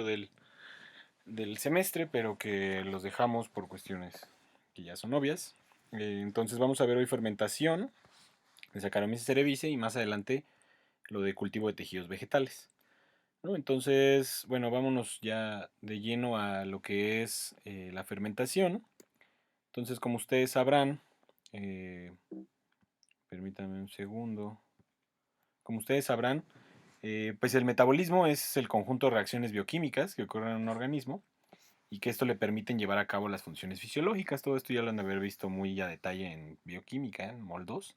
del semestre, pero que los dejamos por cuestiones que ya son obvias. Entonces vamos a ver hoy fermentación de Saccharomyces cerevisiae y más adelante lo de cultivo de tejidos vegetales, ¿no? Entonces, bueno, vámonos ya de lleno a lo que es la fermentación. Entonces, como ustedes sabrán, eh, permítanme un segundo. Como ustedes sabrán, pues el metabolismo es el conjunto de reacciones bioquímicas que ocurren en un organismo y que esto le permiten llevar a cabo las funciones fisiológicas. Todo esto ya lo han de haber visto muy a detalle en bioquímica, en Mol 2.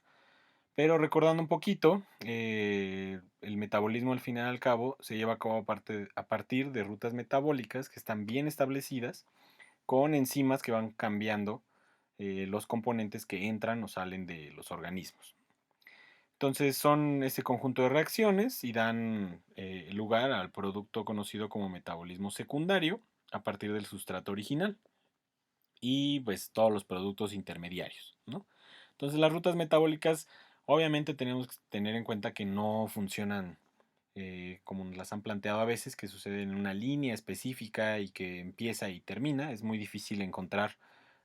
Pero recordando un poquito, el metabolismo al fin y al cabo se lleva a cabo a partir de rutas metabólicas que están bien establecidas con enzimas que van cambiando los componentes que entran o salen de los organismos. Entonces son ese conjunto de reacciones y dan lugar al producto conocido como metabolismo secundario a partir del sustrato original y pues todos los productos intermediarios, ¿no? Entonces las rutas metabólicas obviamente tenemos que tener en cuenta que no funcionan como nos las han planteado a veces, que sucede en una línea específica y que empieza y termina. Es muy difícil encontrar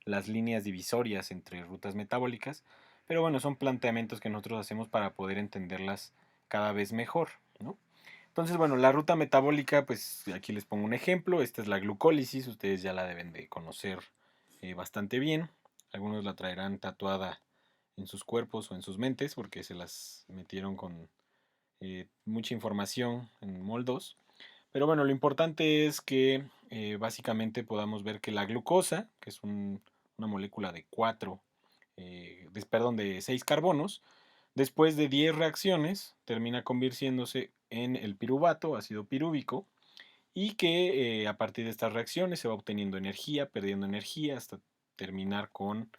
las líneas divisorias entre rutas metabólicas, pero bueno, son planteamientos que nosotros hacemos para poder entenderlas cada vez mejor, ¿no? Entonces, bueno, la ruta metabólica, pues aquí les pongo un ejemplo. Esta es la glucólisis, ustedes ya la deben de conocer bastante bien. Algunos la traerán tatuada en sus cuerpos o en sus mentes porque se las metieron con mucha información en moldos. Pero bueno, lo importante es que básicamente podamos ver que la glucosa, que es una molécula de 4, perdón, de 6 carbonos, después de 10 reacciones termina convirtiéndose en el piruvato, ácido pirúvico, y que a partir de estas reacciones se va obteniendo energía, perdiendo energía hasta terminar con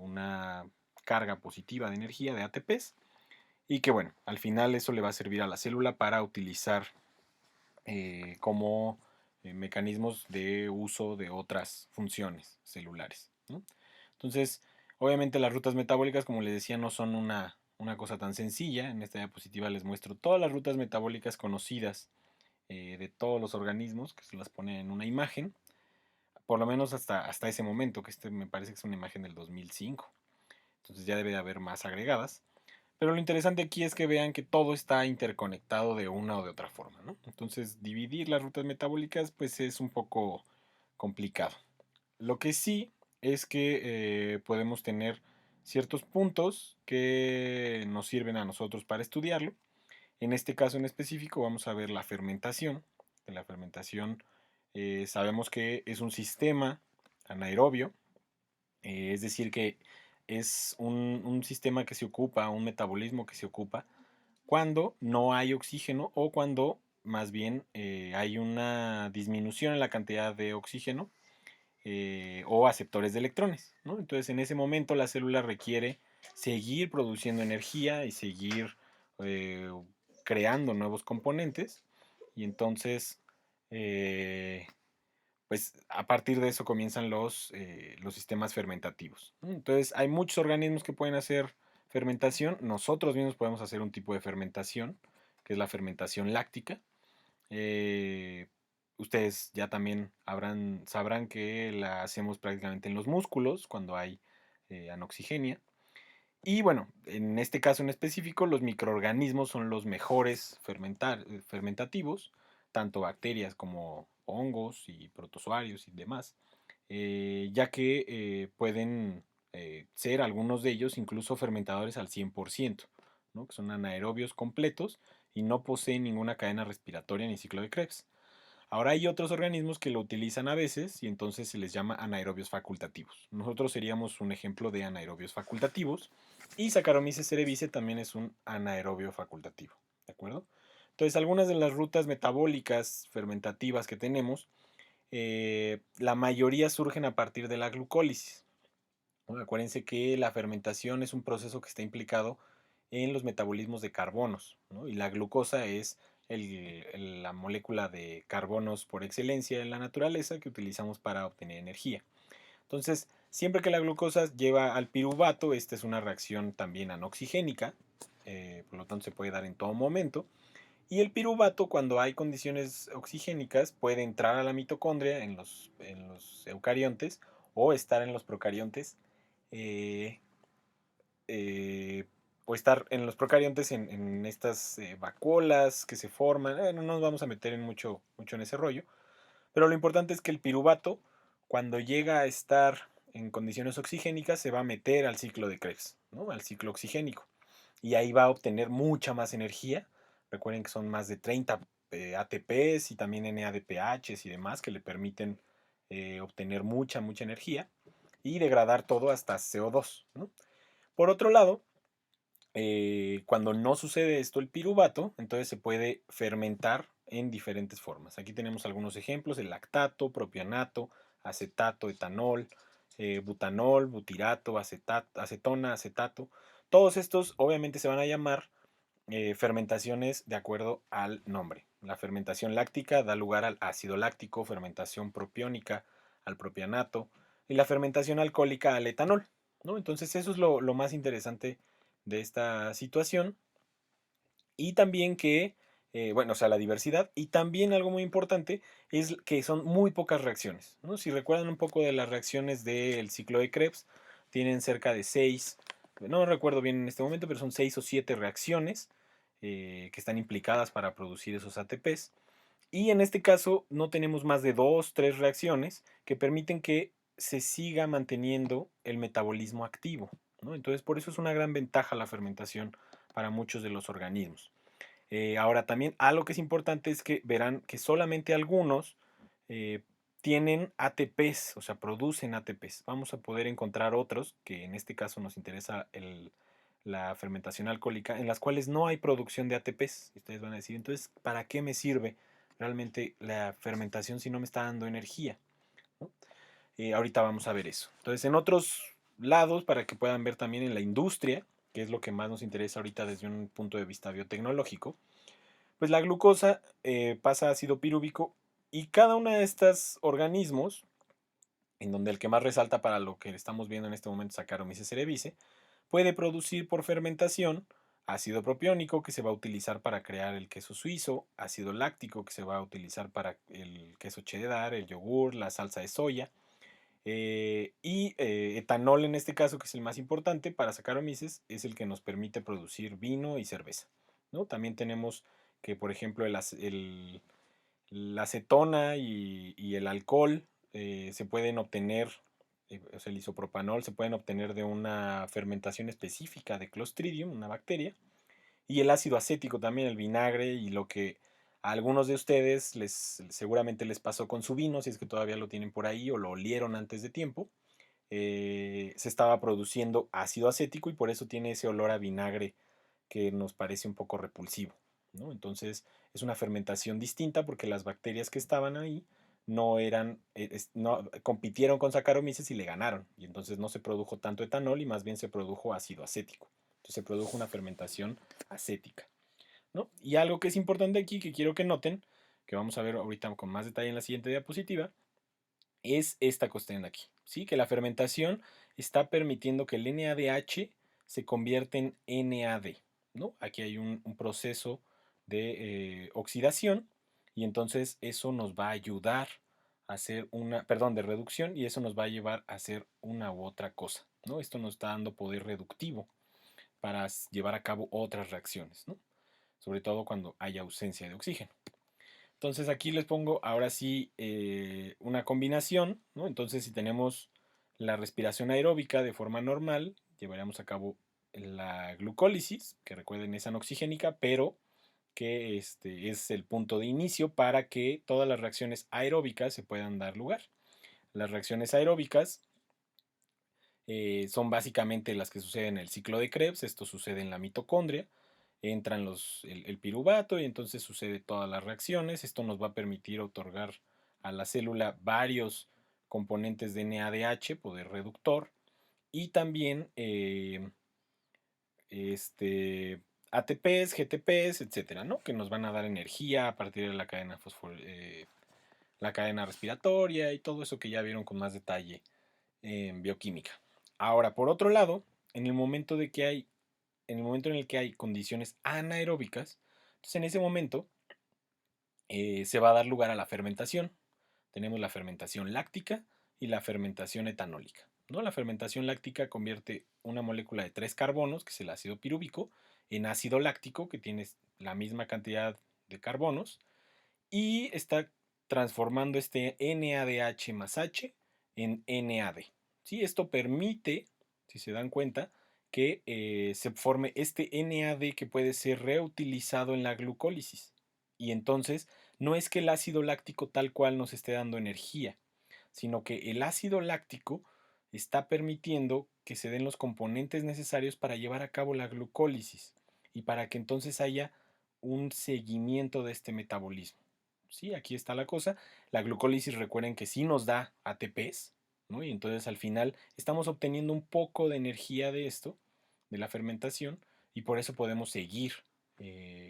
una carga positiva de energía de ATPs y que bueno, al final eso le va a servir a la célula para utilizar como mecanismos de uso de otras funciones celulares, ¿no? Entonces, obviamente las rutas metabólicas, como les decía, no son una cosa tan sencilla. En esta diapositiva les muestro todas las rutas metabólicas conocidas de todos los organismos, que se las pone en una imagen, por lo menos hasta ese momento, que este me parece que es una imagen del 2005. Entonces ya debe de haber más agregadas. Pero lo interesante aquí es que vean que todo está interconectado de una o de otra forma, ¿no? Entonces, dividir las rutas metabólicas pues es un poco complicado. Lo que sí es que podemos tener ciertos puntos que nos sirven a nosotros para estudiarlo. En este caso en específico vamos a ver la fermentación. En la fermentación sabemos que es un sistema anaerobio, es decir, que es un sistema que se ocupa, un metabolismo que se ocupa cuando no hay oxígeno o cuando más bien hay una disminución en la cantidad de oxígeno o aceptores de electrones, ¿no? Entonces en ese momento la célula requiere seguir produciendo energía y seguir eh, creando nuevos componentes y entonces pues a partir de eso comienzan los sistemas fermentativos, ¿no? Entonces hay muchos organismos que pueden hacer fermentación. Nosotros mismos podemos hacer un tipo de fermentación, que es la fermentación láctica. Eh, Ustedes ya también sabrán que la hacemos prácticamente en los músculos cuando hay anoxigenia. Y bueno, en este caso en específico, los microorganismos son los mejores fermentativos, tanto bacterias como hongos y protozoarios y demás, ya que pueden ser algunos de ellos incluso fermentadores al 100%, ¿no? Que son anaerobios completos y no poseen ninguna cadena respiratoria ni ciclo de Krebs. Ahora hay otros organismos que lo utilizan a veces y entonces se les llama anaerobios facultativos. Nosotros seríamos un ejemplo de anaerobios facultativos y Saccharomyces cerevisiae también es un anaerobio facultativo, ¿de acuerdo? Entonces algunas de las rutas metabólicas fermentativas que tenemos, la mayoría surgen a partir de la glucólisis, ¿no? Acuérdense que la fermentación es un proceso que está implicado en los metabolismos de carbonos, ¿no? Y la glucosa es la molécula de carbonos por excelencia en la naturaleza que utilizamos para obtener energía. Entonces, siempre que la glucosa lleva al piruvato, esta es una reacción también anoxigénica, por lo tanto se puede dar en todo momento. Y el piruvato, cuando hay condiciones oxigénicas, puede entrar a la mitocondria en los eucariontes o estar en los procariontes, eh, eh, o estar en los procariontes en estas vacuolas que se forman. No nos vamos a meter mucho en ese rollo, pero lo importante es que el piruvato, cuando llega a estar en condiciones oxigénicas, se va a meter al ciclo de Krebs, ¿no? Al ciclo oxigénico. Y ahí va a obtener mucha más energía. Recuerden que son más de 30 ATPs y también NADPHs y demás que le permiten obtener mucha energía y degradar todo hasta CO2, ¿no? Por otro lado, cuando no sucede esto, el piruvato, entonces se puede fermentar en diferentes formas. Aquí tenemos algunos ejemplos: el lactato, propianato, acetato, etanol, butanol, butirato, acetona, acetato. Todos estos obviamente se van a llamar fermentaciones de acuerdo al nombre. La fermentación láctica da lugar al ácido láctico, fermentación propiónica al propianato y la fermentación alcohólica al etanol, ¿no? Entonces eso es lo más interesante de esta situación. Y también que, bueno, o sea, la diversidad. Y también algo muy importante es que son muy pocas reacciones, ¿no? Si recuerdan un poco de las reacciones del ciclo de Krebs, tienen cerca de 6, no recuerdo bien en este momento, pero son 6 o 7 reacciones que están implicadas para producir esos ATPs. Y en este caso no tenemos más de 2, 3 reacciones que permiten que se siga manteniendo el metabolismo activo, ¿no? Entonces por eso es una gran ventaja la fermentación para muchos de los organismos. Ahora también algo que es importante es que verán que solamente algunos eh, tienen ATPs, o sea, producen ATPs. Vamos a poder encontrar otros, que en este caso nos interesa la fermentación alcohólica, en las cuales no hay producción de ATPs. Y ustedes van a decir, entonces, ¿para qué me sirve realmente la fermentación si no me está dando energía? ¿No? Ahorita vamos a ver eso. Entonces, en otros lados, para que puedan ver también en la industria, que es lo que más nos interesa ahorita desde un punto de vista biotecnológico, pues la glucosa pasa a ácido pirúvico y cada uno de estos organismos, en donde el que más resalta para lo que estamos viendo en este momento, Saccharomyces cerevisiae, puede producir por fermentación ácido propiónico que se va a utilizar para crear el queso suizo, ácido láctico que se va a utilizar para el queso cheddar, el yogur, la salsa de soya, y etanol en este caso, que es el más importante para Saccharomyces, es el que nos permite producir vino y cerveza, ¿no? También tenemos que, por ejemplo, la acetona y el alcohol se pueden obtener, o sea, el isopropanol se pueden obtener de una fermentación específica de Clostridium, una bacteria, y el ácido acético también, el vinagre, y lo que a algunos de ustedes seguramente les pasó con su vino, si es que todavía lo tienen por ahí o lo olieron antes de tiempo, se estaba produciendo ácido acético y por eso tiene ese olor a vinagre que nos parece un poco repulsivo, ¿no? Entonces es una fermentación distinta porque las bacterias que estaban ahí no eran, no, compitieron con Saccharomyces y le ganaron, y entonces no se produjo tanto etanol y más bien se produjo ácido acético. Entonces se produjo una fermentación acética, ¿no? Y algo que es importante aquí, que quiero que noten, que vamos a ver ahorita con más detalle en la siguiente diapositiva, es esta cuestión de aquí, ¿sí? Que la fermentación está permitiendo que el NADH se convierta en NAD, ¿no? Aquí hay un proceso de oxidación y entonces eso nos va a ayudar a hacer perdón, de reducción, y eso nos va a llevar a hacer una u otra cosa, ¿no? Esto nos está dando poder reductivo para llevar a cabo otras reacciones, ¿no? Sobre todo cuando hay ausencia de oxígeno. Entonces aquí les pongo ahora sí una combinación, ¿no? Entonces si tenemos la respiración aeróbica de forma normal, llevaríamos a cabo la glucólisis, que recuerden es anoxigénica, pero que es el punto de inicio para que todas las reacciones aeróbicas se puedan dar lugar. Las reacciones aeróbicas son básicamente las que suceden en el ciclo de Krebs. Esto sucede en la mitocondria, entran el piruvato y entonces sucede todas las reacciones. Esto nos va a permitir otorgar a la célula varios componentes de NADH, poder reductor, y también ATPs, GTPs, etcétera, ¿no? Que nos van a dar energía a partir de la cadena la cadena respiratoria y todo eso que ya vieron con más detalle en bioquímica. Ahora, por otro lado, en el momento en el que hay condiciones anaeróbicas, Entonces, en ese momento se va a dar lugar a la fermentación. Tenemos la fermentación láctica y la fermentación etanólica, ¿no? La fermentación láctica convierte una molécula de 3 carbonos, que es el ácido pirúvico, en ácido láctico, que tiene la misma cantidad de carbonos, y está transformando este NADH más H en NAD. ¿Sí? Esto permite, si se dan cuenta, que se forme este NAD que puede ser reutilizado en la glucólisis. Y entonces no es que el ácido láctico tal cual nos esté dando energía, sino que el ácido láctico está permitiendo que se den los componentes necesarios para llevar a cabo la glucólisis y para que entonces haya un seguimiento de este metabolismo. Sí, aquí está la cosa. La glucólisis, recuerden que sí nos da ATPs, ¿no? Y entonces al final estamos obteniendo un poco de energía de esto, de la fermentación, y por eso podemos seguir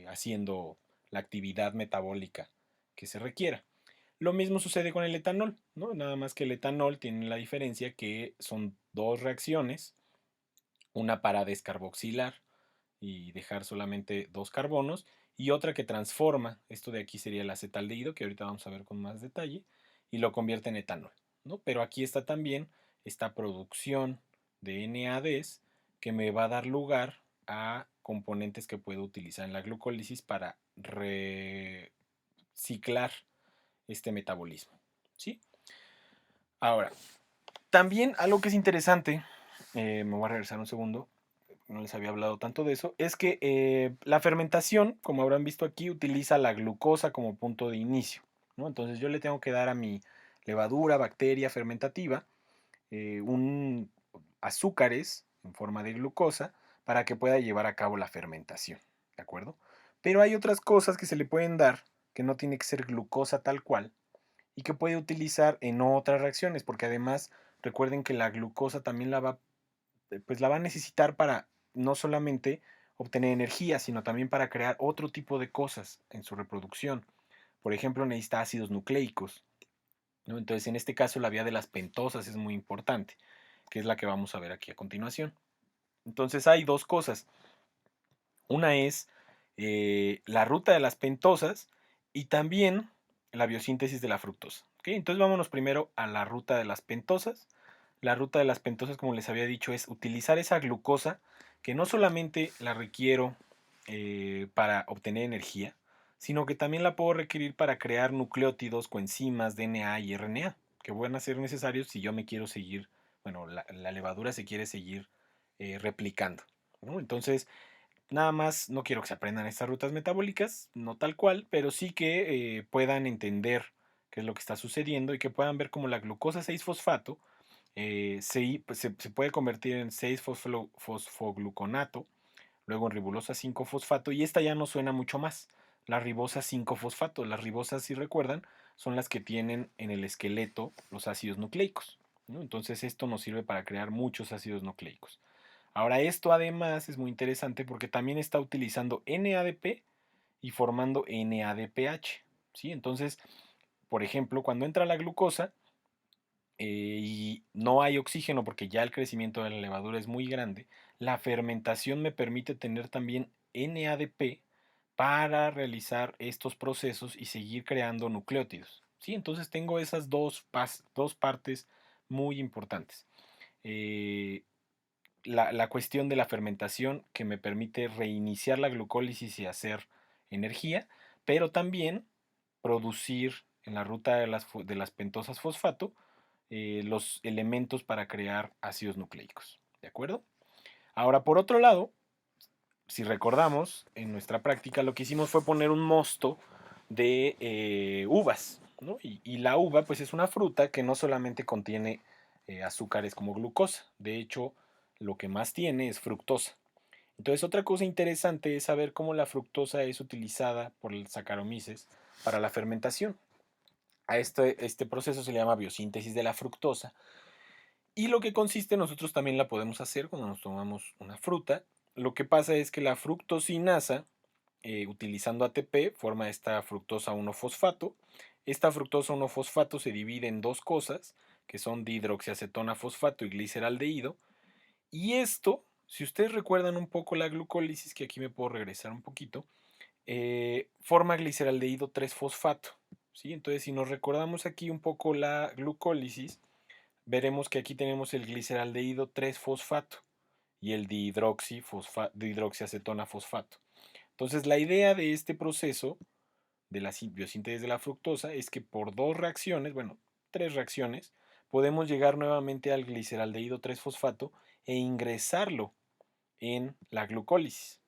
haciendo la actividad metabólica que se requiera. Lo mismo sucede con el etanol, ¿no? Nada más que el etanol tiene la diferencia que son dos reacciones, una para descarboxilar y dejar solamente dos carbonos, y otra que transforma, esto de aquí sería el acetaldehído, que ahorita vamos a ver con más detalle, y lo convierte en etanol, ¿no? Pero aquí está también esta producción de NADs que me va a dar lugar a componentes que puedo utilizar en la glucólisis para reciclar este metabolismo, ¿sí? Ahora, también algo que es interesante, me voy a regresar un segundo, no les había hablado tanto de eso, es que la fermentación, como habrán visto aquí, utiliza la glucosa como punto de inicio, ¿no? Entonces yo le tengo que dar a mi levadura, bacteria fermentativa, un azúcares en forma de glucosa para que pueda llevar a cabo la fermentación, ¿de acuerdo? Pero hay otras cosas que se le pueden dar, que no tiene que ser glucosa tal cual, y que puede utilizar en otras reacciones, porque además recuerden que la glucosa también pues la va a necesitar para no solamente obtener energía, sino también para crear otro tipo de cosas en su reproducción. Por ejemplo, necesita ácidos nucleicos, ¿no? Entonces, en este caso, la vía de las pentosas es muy importante, que es la que vamos a ver aquí a continuación. Entonces, hay dos cosas. Una es la ruta de las pentosas y también la biosíntesis de la fructosa. ¿Ok? Entonces, vámonos primero a la ruta de las pentosas. La ruta de las pentosas, como les había dicho, es utilizar esa glucosa que no solamente la requiero para obtener energía, sino que también la puedo requerir para crear nucleótidos, coenzimas, DNA y RNA, que van a ser necesarios si yo me quiero seguir, bueno, la levadura se quiere seguir replicando, ¿no? Entonces, nada más no quiero que se aprendan estas rutas metabólicas, no tal cual, pero sí que puedan entender qué es lo que está sucediendo y que puedan ver cómo la glucosa 6-fosfato se puede convertir en 6-fosfogluconato, luego en ribosa 5-fosfato, y esta ya no suena mucho más. La ribosa 5-fosfato. Las ribosas, si recuerdan, son las que tienen en el esqueleto los ácidos nucleicos, ¿no? Entonces esto nos sirve para crear muchos ácidos nucleicos. Ahora esto además es muy interesante porque también está utilizando NADP y formando NADPH, ¿sí? Entonces, por ejemplo, cuando entra la glucosa, y no hay oxígeno porque ya el crecimiento de la levadura es muy grande, la fermentación me permite tener también NADP para realizar estos procesos y seguir creando nucleótidos, ¿sí? Entonces tengo esas dos partes muy importantes. Eh, la cuestión de la fermentación que me permite reiniciar la glucólisis y hacer energía, pero también producir en la ruta de las pentosas fosfato los elementos para crear ácidos nucleicos. ¿De acuerdo? Ahora, por otro lado, si recordamos, en nuestra práctica lo que hicimos fue poner un mosto de uvas, ¿no? Y la uva, pues es una fruta que no solamente contiene azúcares como glucosa, de hecho, lo que más tiene es fructosa. Entonces, otra cosa interesante es saber cómo la fructosa es utilizada por el Saccharomyces para la fermentación. A este proceso se le llama biosíntesis de la fructosa. Y lo que consiste, nosotros también la podemos hacer cuando nos tomamos una fruta. Lo que pasa es que la fructosinasa, utilizando ATP, forma esta fructosa 1-fosfato. Esta fructosa 1-fosfato se divide en dos cosas, que son dihidroxiacetona fosfato y gliceraldehído. Y esto, si ustedes recuerdan un poco la glucólisis, que aquí me puedo regresar un poquito, forma gliceraldehído 3-fosfato. ¿Sí? Entonces, si nos recordamos aquí un poco la glucólisis, veremos que aquí tenemos el gliceraldehído 3-fosfato y el dihidroxiacetona fosfato. Entonces, la idea de este proceso de la biosíntesis de la fructosa es que por dos reacciones, bueno, tres reacciones, podemos llegar nuevamente al gliceraldehído 3-fosfato e ingresarlo en la glucólisis,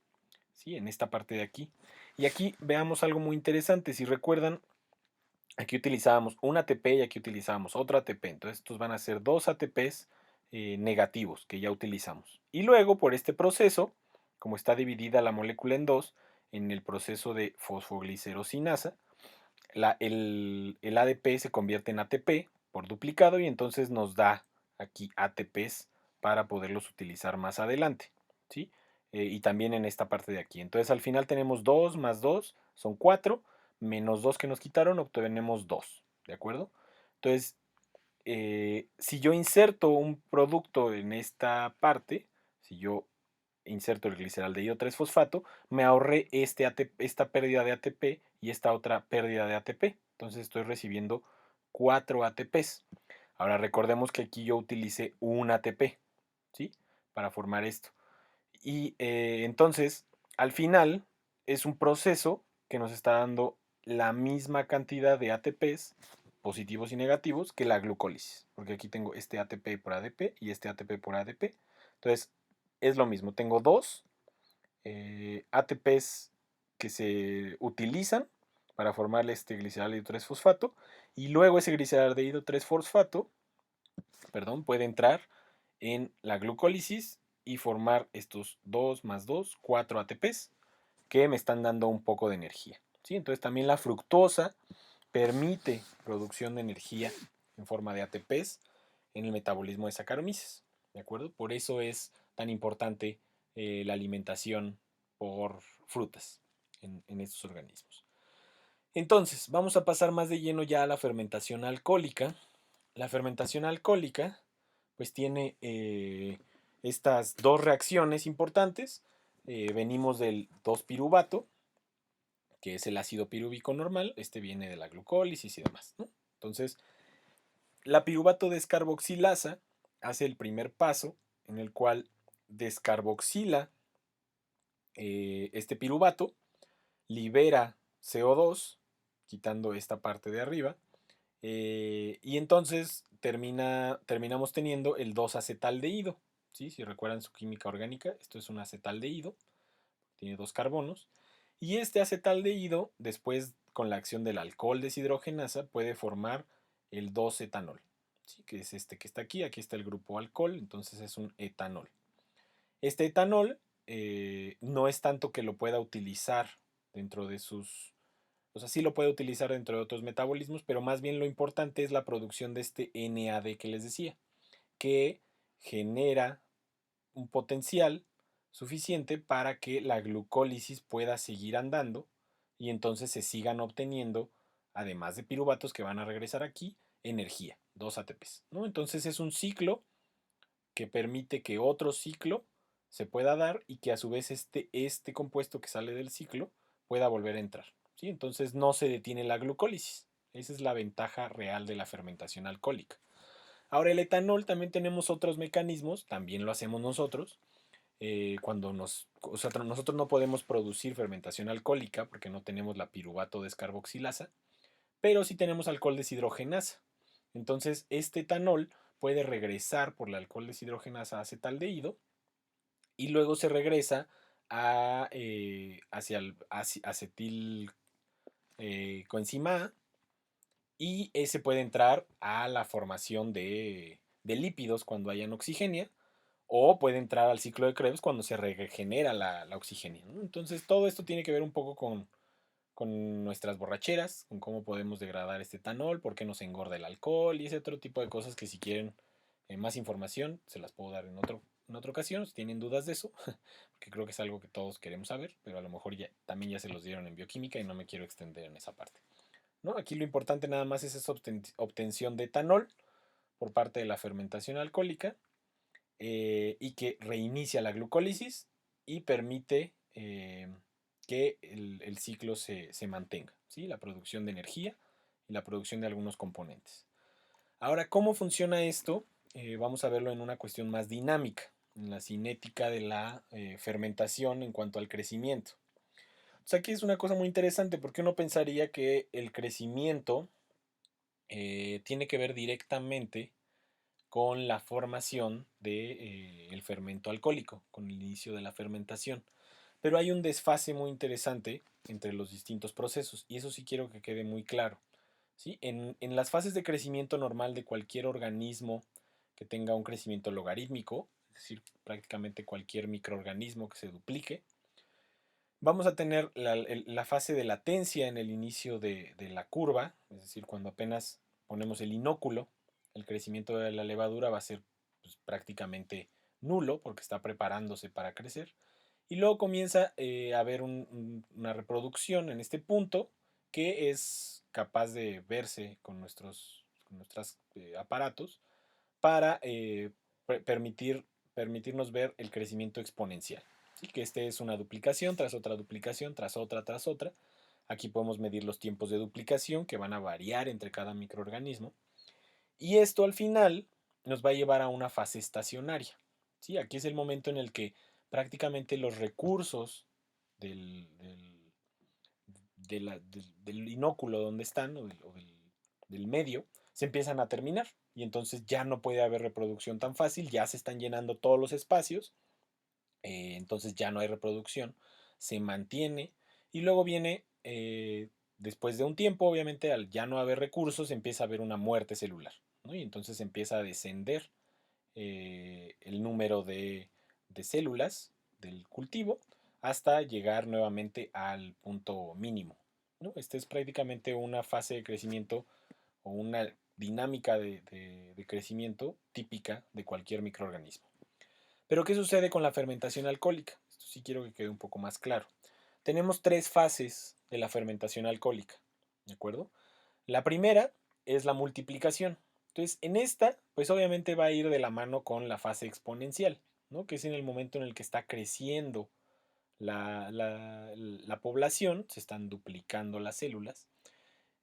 ¿sí? En esta parte de aquí. Y aquí veamos algo muy interesante. Si recuerdan, aquí utilizábamos un ATP y aquí utilizábamos otro ATP. Entonces estos van a ser dos ATPs negativos que ya utilizamos. Y luego por este proceso, como está dividida la molécula en dos, en el proceso de fosfoglicerosinasa, el ADP se convierte en ATP por duplicado y entonces nos da aquí ATPs para poderlos utilizar más adelante, ¿sí? Y también en esta parte de aquí. Entonces al final tenemos 2 más 2 son 4, menos 2 que nos quitaron, obtenemos 2, ¿de acuerdo? Entonces, si yo inserto un producto en esta parte, si yo inserto el gliceraldehído 3-fosfato, me ahorré esta pérdida de ATP y esta otra pérdida de ATP. Entonces estoy recibiendo 4 ATPs. Ahora recordemos que aquí yo utilicé un ATP, ¿sí? Para formar esto. Y entonces, al final, es un proceso que nos está dando la misma cantidad de ATPs, positivos y negativos, que la glucólisis. Porque aquí tengo este ATP por ADP y este ATP por ADP. Entonces, es lo mismo. Tengo dos ATPs que se utilizan para formar este gliceraldehído 3-fosfato y luego ese gliceraldehído 3-fosfato, perdón, puede entrar en la glucólisis y formar estos 2 más 2, 4 ATPs que me están dando un poco de energía. ¿Sí? Entonces también la fructosa permite producción de energía en forma de ATPs en el metabolismo de Saccharomyces. ¿De acuerdo? Por eso es tan importante la alimentación por frutas en estos organismos. Entonces, vamos a pasar más de lleno ya a la fermentación alcohólica. La fermentación alcohólica pues tiene estas dos reacciones importantes. Venimos del 2-piruvato, que es el ácido pirúvico normal. Este viene de la glucólisis y demás, ¿no? Entonces, la piruvato descarboxilasa hace el primer paso en el cual descarboxila este piruvato, libera CO2, quitando esta parte de arriba, y entonces terminamos teniendo el 2-acetaldehído. ¿Sí? Si recuerdan su química orgánica, esto es un acetaldehído, tiene dos carbonos. Y este acetaldehído, después con la acción del alcohol deshidrogenasa, puede formar el 2-etanol. ¿Sí? Que es este que está aquí. Aquí está el grupo alcohol, entonces es un etanol. Este etanol no es tanto que lo pueda utilizar dentro de sus... O sea, sí lo puede utilizar dentro de otros metabolismos, pero más bien lo importante es la producción de este NAD que les decía, que genera un potencial suficiente para que la glucólisis pueda seguir andando y entonces se sigan obteniendo, además de piruvatos que van a regresar aquí, energía, 2 ATPs, ¿no? Entonces es un ciclo que permite que otro ciclo se pueda dar y que a su vez este compuesto que sale del ciclo pueda volver a entrar, ¿sí? Entonces no se detiene la glucólisis. Esa es la ventaja real de la fermentación alcohólica. Ahora el etanol también tenemos otros mecanismos, también lo hacemos nosotros, cuando nosotros no podemos producir fermentación alcohólica porque no tenemos la piruvato descarboxilasa, pero sí tenemos alcohol deshidrogenasa. Entonces este etanol puede regresar por la alcohol deshidrogenasa a acetaldehído y luego se regresa hacia el acetil coenzima A y ese puede entrar a la formación de lípidos cuando hayan oxigenia o puede entrar al ciclo de Krebs cuando se regenera la oxigenia, ¿no? Entonces todo esto tiene que ver un poco con nuestras borracheras, con cómo podemos degradar este etanol, por qué nos engorda el alcohol y ese otro tipo de cosas que si quieren más información se las puedo dar en otra ocasión, si tienen dudas de eso, porque creo que es algo que todos queremos saber, pero a lo mejor también ya se los dieron en bioquímica y no me quiero extender en esa parte, ¿no? Aquí lo importante nada más es esa obtención de etanol por parte de la fermentación alcohólica y que reinicia la glucólisis y permite que el ciclo se mantenga, ¿sí? La producción de energía y la producción de algunos componentes. Ahora, ¿cómo funciona esto? Vamos a verlo en una cuestión más dinámica, en la cinética de la fermentación en cuanto al crecimiento. O sea, aquí es una cosa muy interesante porque uno pensaría que el crecimiento tiene que ver directamente con la formación del fermento alcohólico, con el inicio de la fermentación. Pero hay un desfase muy interesante entre los distintos procesos y eso sí quiero que quede muy claro. ¿Sí? En las fases de crecimiento normal de cualquier organismo que tenga un crecimiento logarítmico, es decir, prácticamente cualquier microorganismo que se duplique, vamos a tener la fase de latencia en el inicio de la curva, es decir, cuando apenas ponemos el inóculo, el crecimiento de la levadura va a ser pues, prácticamente nulo porque está preparándose para crecer. Y luego comienza a haber una reproducción en este punto que es capaz de verse con nuestros aparatos para permitirnos ver el crecimiento exponencial. ¿Sí? Que este es una duplicación tras otra duplicación, tras otra, tras otra. Aquí podemos medir los tiempos de duplicación que van a variar entre cada microorganismo. Y esto al final nos va a llevar a una fase estacionaria. ¿Sí? Aquí es el momento en el que prácticamente los recursos del inóculo donde están o del medio se empiezan a terminar y entonces ya no puede haber reproducción tan fácil, ya se están llenando todos los espacios, entonces ya no hay reproducción, se mantiene y luego viene, después de un tiempo, obviamente al ya no haber recursos, empieza a haber una muerte celular, ¿no? Y entonces empieza a descender el número de células del cultivo hasta llegar nuevamente al punto mínimo, ¿no? Esta es prácticamente una fase de crecimiento o una dinámica de crecimiento típica de cualquier microorganismo. Pero ¿qué sucede con la fermentación alcohólica? Esto sí quiero que quede un poco más claro. Tenemos tres fases de la fermentación alcohólica, ¿de acuerdo? La primera es la multiplicación. Entonces, en esta, pues obviamente va a ir de la mano con la fase exponencial, ¿no? Que es en el momento en el que está creciendo la población, se están duplicando las células,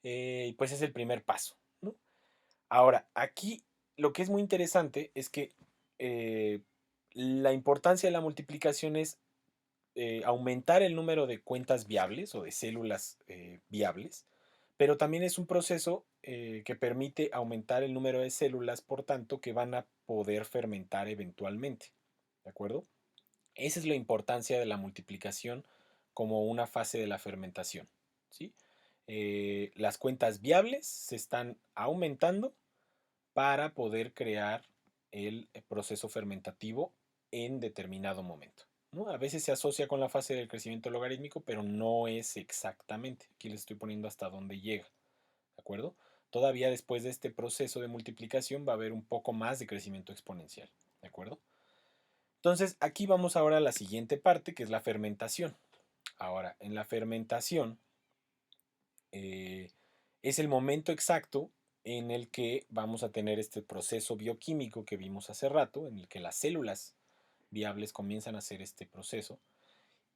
y pues es el primer paso, ¿no? Ahora, aquí lo que es muy interesante es que eh, la importancia de la multiplicación es aumentar el número de cuentas viables o de células viables, pero también es un proceso que permite aumentar el número de células, por tanto, que van a poder fermentar eventualmente. ¿De acuerdo? Esa es la importancia de la multiplicación como una fase de la fermentación. ¿Sí? Las cuentas viables se están aumentando para poder crear el proceso fermentativo en determinado momento, ¿no? A veces se asocia con la fase del crecimiento logarítmico, pero no es exactamente. Aquí les estoy poniendo hasta dónde llega, ¿de acuerdo? Todavía después de este proceso de multiplicación va a haber un poco más de crecimiento exponencial, ¿de acuerdo? Entonces, aquí vamos ahora a la siguiente parte, que es la fermentación. Ahora, en la fermentación eh, es el momento exacto en el que vamos a tener este proceso bioquímico que vimos hace rato, en el que las células viables comienzan a hacer este proceso.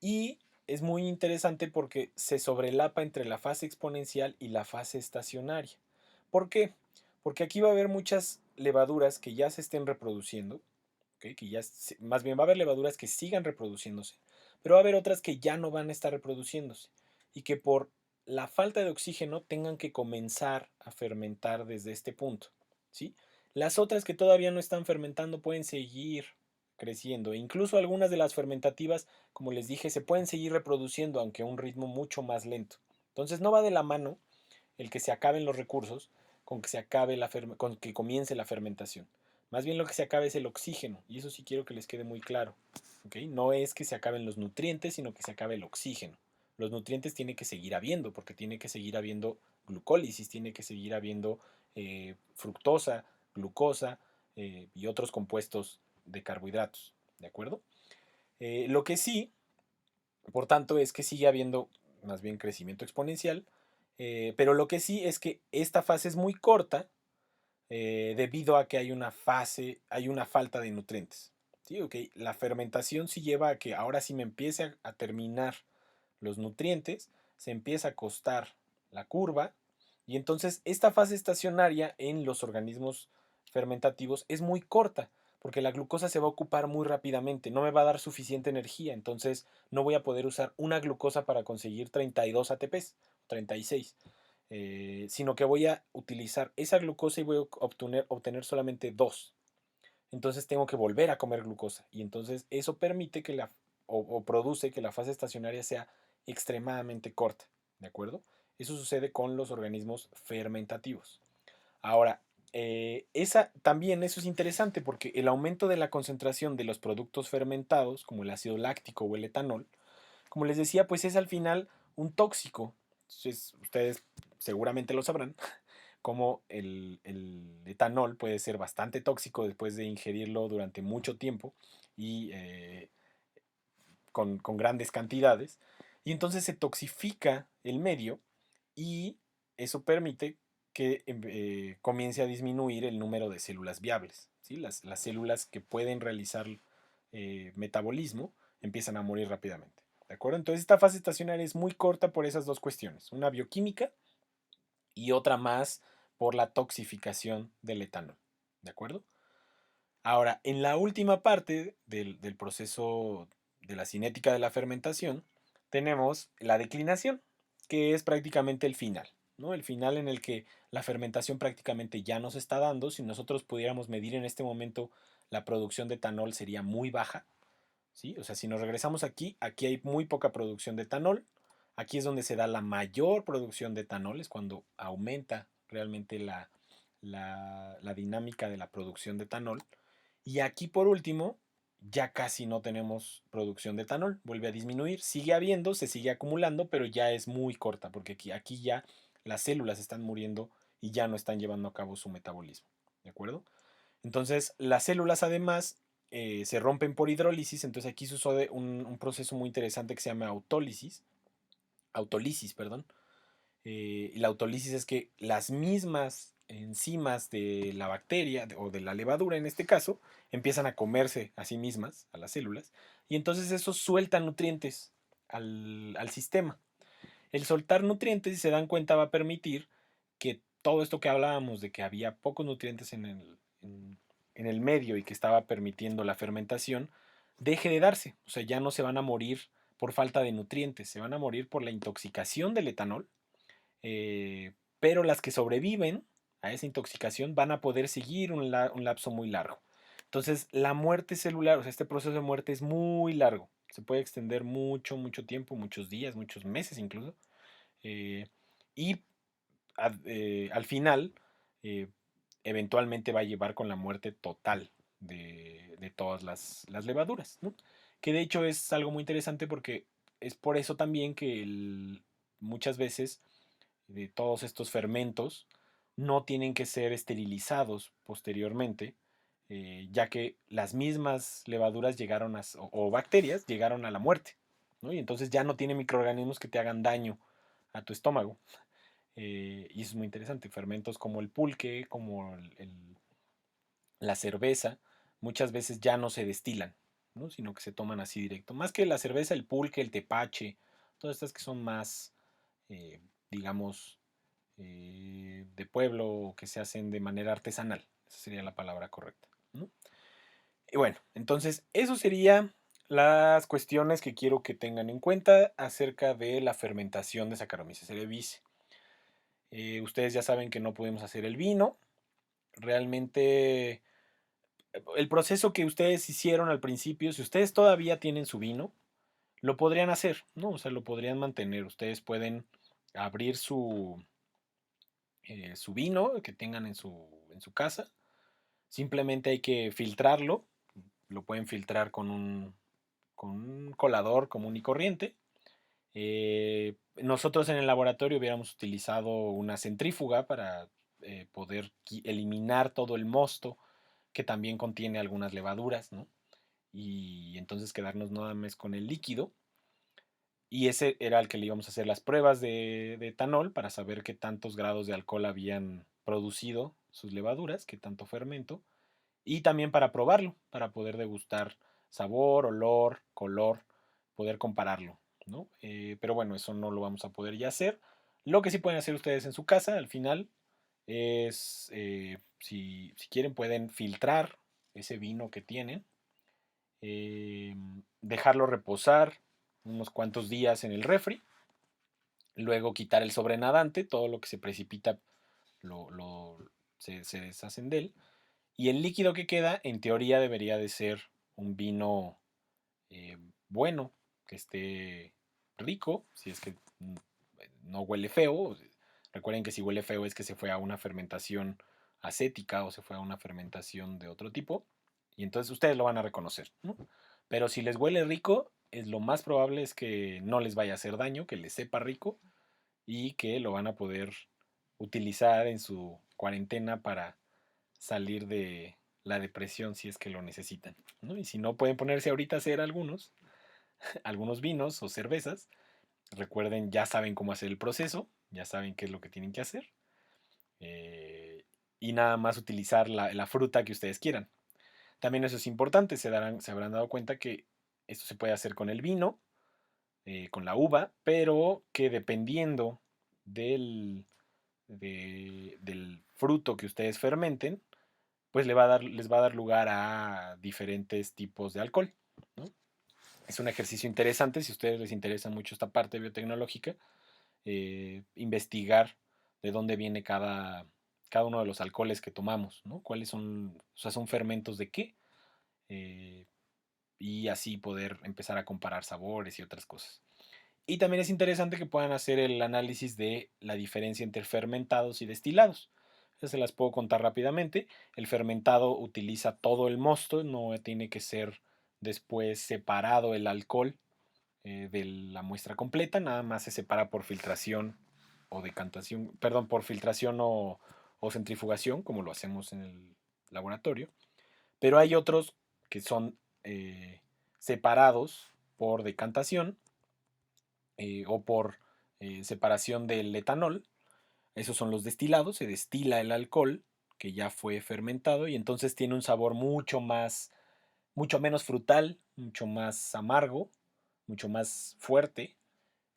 Y es muy interesante porque se sobrelapa entre la fase exponencial y la fase estacionaria. ¿Por qué? Porque aquí va a haber muchas levaduras que ya se estén reproduciendo, ¿okay? Que ya, más bien va a haber levaduras que sigan reproduciéndose, pero va a haber otras que ya no van a estar reproduciéndose y que por la falta de oxígeno tengan que comenzar a fermentar desde este punto, ¿sí? Las otras que todavía no están fermentando pueden seguir creciendo. E incluso algunas de las fermentativas, como les dije, se pueden seguir reproduciendo, aunque a un ritmo mucho más lento. Entonces no va de la mano el que se acaben los recursos con que se acabe con que comience la fermentación. Más bien lo que se acabe es el oxígeno, y eso sí quiero que les quede muy claro. ¿Okay? No es que se acaben los nutrientes, sino que se acabe el oxígeno. Los nutrientes tiene que seguir habiendo, porque tiene que seguir habiendo glucólisis, tiene que seguir habiendo fructosa, glucosa y otros compuestos de carbohidratos. ¿De acuerdo? Lo que sí, por tanto, es que sigue habiendo más bien crecimiento exponencial, pero lo que sí es que esta fase es muy corta debido a que hay una falta de nutrientes. ¿Sí? Okay. La fermentación sí lleva a que ahora sí me empiece a terminar los nutrientes, se empieza a acostar la curva y entonces esta fase estacionaria en los organismos fermentativos es muy corta porque la glucosa se va a ocupar muy rápidamente, no me va a dar suficiente energía, entonces no voy a poder usar una glucosa para conseguir 32 ATPs, 36, sino que voy a utilizar esa glucosa y voy a obtener solamente 2. Entonces tengo que volver a comer glucosa y entonces eso permite que o produce que la fase estacionaria sea extremadamente corta, ¿de acuerdo? Eso sucede con los organismos fermentativos. Ahora, también eso es interesante porque el aumento de la concentración de los productos fermentados, como el ácido láctico o el etanol, como les decía, pues es al final un tóxico. Entonces, ustedes seguramente lo sabrán, como el etanol puede ser bastante tóxico después de ingerirlo durante mucho tiempo y con grandes cantidades. Y entonces se toxifica el medio y eso permite que comience a disminuir el número de células viables. ¿Sí? Las células que pueden realizar metabolismo empiezan a morir rápidamente. ¿De acuerdo? Entonces esta fase estacionaria es muy corta por esas dos cuestiones. Una bioquímica y otra más por la toxificación del etanol. ¿De acuerdo? Ahora, en la última parte del proceso de la cinética de la fermentación, tenemos la declinación, que es prácticamente el final, ¿no? El final en el que la fermentación prácticamente ya nos está dando. Si nosotros pudiéramos medir en este momento la producción de etanol sería muy baja, ¿sí? O sea, si nos regresamos aquí, aquí hay muy poca producción de etanol. Aquí es donde se da la mayor producción de etanol, es cuando aumenta realmente la dinámica de la producción de etanol. Y aquí por último, ya casi no tenemos producción de etanol, vuelve a disminuir, sigue habiendo, se sigue acumulando, pero ya es muy corta, porque aquí ya las células están muriendo y ya no están llevando a cabo su metabolismo. ¿De acuerdo? Entonces, las células además se rompen por hidrólisis, entonces aquí sucede un proceso muy interesante que se llama autólisis, perdón. Y la autólisis es que las mismas enzimas de la bacteria o de la levadura en este caso empiezan a comerse a sí mismas, a las células, y entonces eso suelta nutrientes al sistema. El soltar nutrientes, si se dan cuenta, va a permitir que todo esto que hablábamos de que había pocos nutrientes en el medio y que estaba permitiendo la fermentación, deje de darse. O sea, ya no se van a morir por falta de nutrientes, se van a morir por la intoxicación del etanol, pero las que sobreviven a esa intoxicación van a poder seguir un lapso muy largo. Entonces, la muerte celular, o sea, este proceso de muerte es muy largo. Se puede extender mucho, mucho tiempo, muchos días, muchos meses incluso. eh, y al final, eh, eventualmente va a llevar con la muerte total de todas las levaduras, ¿no? Que de hecho es algo muy interesante porque es por eso también que muchas veces de todos estos fermentos no tienen que ser esterilizados posteriormente, ya que las mismas levaduras llegaron o bacterias llegaron a la muerte, ¿no? Y entonces ya no tiene microorganismos que te hagan daño a tu estómago. Y eso es muy interesante. Fermentos como el pulque, como la cerveza, muchas veces ya no se destilan, ¿no? Sino que se toman así directo. Más que la cerveza, el pulque, el tepache, todas estas que son más, digamos, de pueblo o que se hacen de manera artesanal. Esa sería la palabra correcta, ¿no? Y bueno, entonces eso sería las cuestiones que quiero que tengan en cuenta acerca de la fermentación de Saccharomyces cerevisiae. Ustedes ya saben que no pudimos hacer el vino. Realmente el proceso que ustedes hicieron al principio, si ustedes todavía tienen su vino, lo podrían hacer, ¿no? O sea, lo podrían mantener. Ustedes pueden abrir su vino que tengan en su casa. Simplemente hay que filtrarlo. Lo pueden filtrar con un colador común y corriente. Nosotros en el laboratorio hubiéramos utilizado una centrífuga para poder eliminar todo el mosto que también contiene algunas levaduras, ¿no? Y entonces quedarnos nada más con el líquido. Y ese era el que le íbamos a hacer las pruebas de etanol para saber qué tantos grados de alcohol habían producido sus levaduras, qué tanto fermento. Y también para probarlo, para poder degustar sabor, olor, color, poder compararlo, ¿no? Pero bueno, eso no lo vamos a poder ya hacer. Lo que sí pueden hacer ustedes en su casa al final es, si quieren, pueden filtrar ese vino que tienen, dejarlo reposar unos cuantos días en el refri, luego quitar el sobrenadante, todo lo que se precipita se deshacen de él, y el líquido que queda, en teoría, debería de ser un vino bueno, que esté rico, si es que no huele feo. Recuerden que si huele feo es que se fue a una fermentación acética o se fue a una fermentación de otro tipo, y entonces ustedes lo van a reconocer, ¿no? Pero si les huele rico, es lo más probable es que no les vaya a hacer daño, que les sepa rico y que lo van a poder utilizar en su cuarentena para salir de la depresión si es que lo necesitan, ¿no? Y si no, pueden ponerse ahorita a hacer algunos vinos o cervezas. Recuerden, ya saben cómo hacer el proceso, ya saben qué es lo que tienen que hacer, y nada más utilizar la fruta que ustedes quieran. También eso es importante, se habrán dado cuenta que esto se puede hacer con el vino, con la uva, pero que dependiendo del, del fruto que ustedes fermenten, pues les va a dar lugar a diferentes tipos de alcohol, ¿no? Es un ejercicio interesante si a ustedes les interesa mucho esta parte biotecnológica, investigar de dónde viene cada uno de los alcoholes que tomamos, ¿no? Cuáles son, o sea, son fermentos de qué, eh, y así poder empezar a comparar sabores y otras cosas. Y también es interesante que puedan hacer el análisis de la diferencia entre fermentados y destilados. Esas se las puedo contar rápidamente. El fermentado utiliza todo el mosto, no tiene que ser después separado el alcohol de la muestra completa, nada más se separa por filtración o decantación, perdón, por filtración o centrifugación, como lo hacemos en el laboratorio. Pero hay otros que son separados por decantación, o por separación del etanol. Esos son los destilados, se destila el alcohol que ya fue fermentado y entonces tiene un sabor mucho menos frutal, mucho más amargo, mucho más fuerte.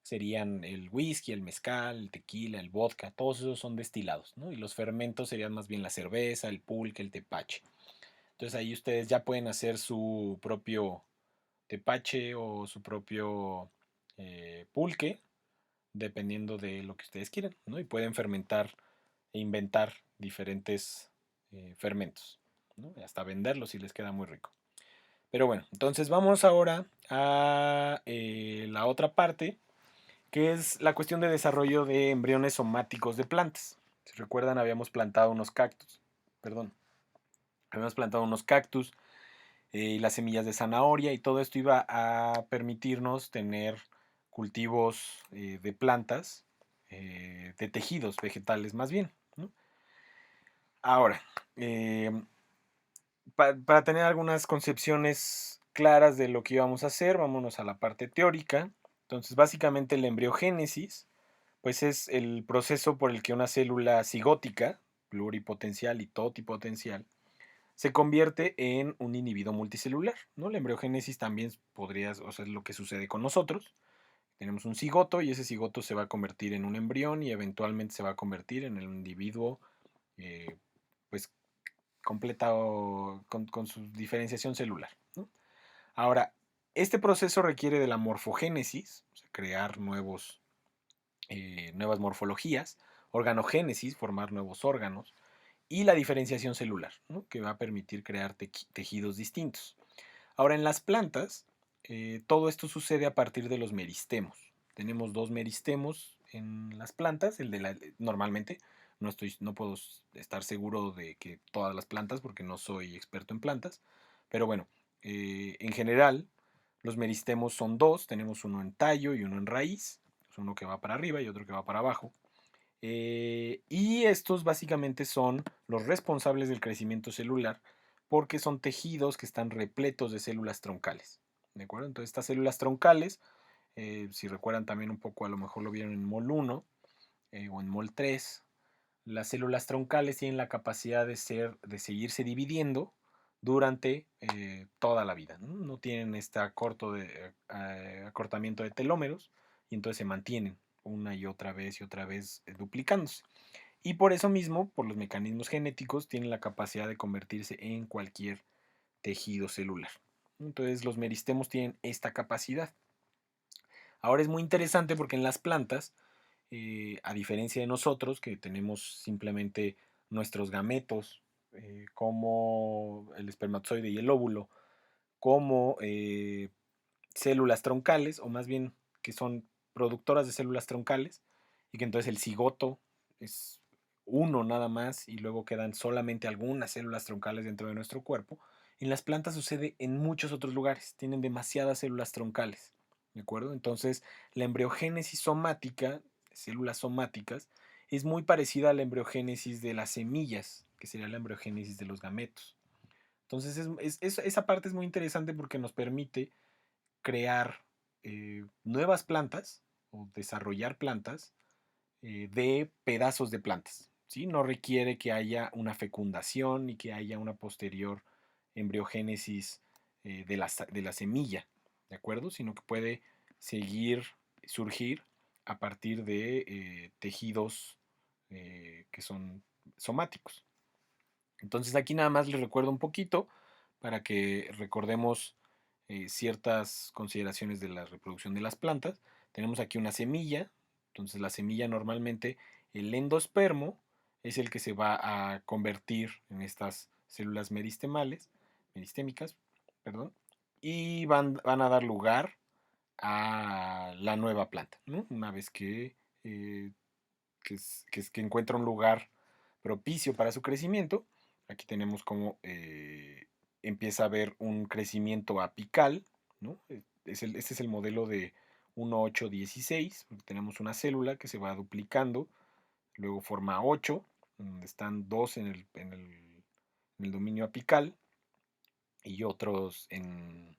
Serían el whisky, el mezcal, el tequila, el vodka, todos esos son destilados, ¿no? Y los fermentos serían más bien la cerveza, el pulque, el tepache. Entonces ahí ustedes ya pueden hacer su propio tepache o su propio pulque, dependiendo de lo que ustedes quieran, ¿no? Y pueden fermentar e inventar diferentes fermentos, ¿no? Y hasta venderlos si les queda muy rico. Pero bueno, entonces vamos ahora a la otra parte, que es la cuestión de desarrollo de embriones somáticos de plantas. Si recuerdan, habíamos plantado unos cactus, perdón, habíamos plantado unos cactus y las semillas de zanahoria, y todo esto iba a permitirnos tener cultivos de plantas, de tejidos vegetales más bien, ¿no? Ahora, eh, para tener algunas concepciones claras de lo que íbamos a hacer, vámonos a la parte teórica. Entonces, básicamente la embriogénesis, pues es el proceso por el que una célula cigótica, pluripotencial y totipotencial, se convierte en un individuo multicelular, ¿no? La embriogénesis también podría, o sea, es lo que sucede con nosotros. Tenemos un cigoto y ese cigoto se va a convertir en un embrión y eventualmente se va a convertir en el individuo, eh, pues completado con su diferenciación celular, ¿no? Ahora, este proceso requiere de la morfogénesis, o sea, crear nuevas morfologías, organogénesis, formar nuevos órganos, y la diferenciación celular, ¿no? Que va a permitir crear tejidos distintos. Ahora, en las plantas, todo esto sucede a partir de los meristemos. Tenemos dos meristemos en las plantas, normalmente, no puedo estar seguro de que todas las plantas, porque no soy experto en plantas, pero bueno, en general, los meristemos son dos, tenemos uno en tallo y uno en raíz, es uno que va para arriba y otro que va para abajo. Y estos básicamente son los responsables del crecimiento celular porque son tejidos que están repletos de células troncales. ¿De acuerdo? Entonces estas células troncales, si recuerdan también un poco, a lo mejor lo vieron en MOL 1 o en MOL 3, las células troncales tienen la capacidad de seguirse dividiendo durante toda la vida. No tienen este acortamiento de telómeros y entonces se mantienen una y otra vez duplicándose. Y por eso mismo, por los mecanismos genéticos, tienen la capacidad de convertirse en cualquier tejido celular. Entonces los meristemos tienen esta capacidad. Ahora es muy interesante porque en las plantas, a diferencia de nosotros, que tenemos simplemente nuestros gametos, como el espermatozoide y el óvulo, como células troncales, o más bien que son productoras de células troncales, y que entonces el cigoto es uno nada más, y luego quedan solamente algunas células troncales dentro de nuestro cuerpo. En las plantas sucede en muchos otros lugares, tienen demasiadas células troncales, ¿de acuerdo? Entonces, la embriogénesis somática, células somáticas, es muy parecida a la embriogénesis de las semillas, que sería la embriogénesis de los gametos. Entonces, esa parte es muy interesante porque nos permite crear nuevas plantas o desarrollar plantas de pedazos de plantas. ¿Sí? No requiere que haya una fecundación ni que haya una posterior embriogénesis de la semilla, ¿de acuerdo? Sino que puede seguir, surgir a partir de tejidos que son somáticos. Entonces aquí nada más les recuerdo un poquito para que recordemos ciertas consideraciones de la reproducción de las plantas. Tenemos aquí una semilla, entonces la semilla normalmente, el endospermo es el que se va a convertir en estas células meristémicas, perdón, y van a dar lugar a la nueva planta, ¿no? Una vez que encuentra un lugar propicio para su crecimiento. Aquí tenemos cómo empieza a haber un crecimiento apical, ¿no? Este es el modelo de 1,8,16, porque tenemos una célula que se va duplicando, luego forma 8, donde están dos en el dominio apical y otros en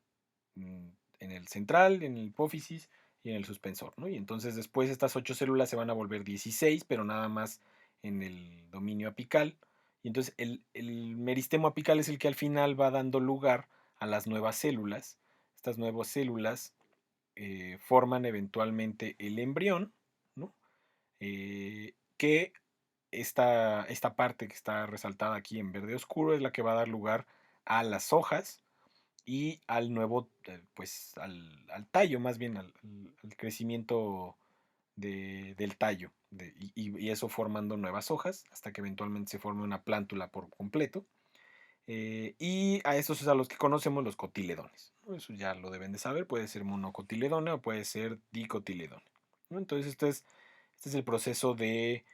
el central, en el hipófisis y en el suspensor, ¿no? Y entonces después estas 8 células se van a volver 16, pero nada más en el dominio apical. Y entonces el meristemo apical es el que al final va dando lugar a las nuevas células. Estas nuevas células forman eventualmente el embrión, ¿no? Que esta parte que está resaltada aquí en verde oscuro es la que va a dar lugar a las hojas y al nuevo, pues al tallo, más bien al crecimiento del tallo, y eso formando nuevas hojas hasta que eventualmente se forme una plántula por completo. Y a estos es a los que conocemos los cotiledones, ¿no? Eso ya lo deben de saber, puede ser monocotiledone o puede ser dicotiledone, ¿no? Entonces este es el proceso de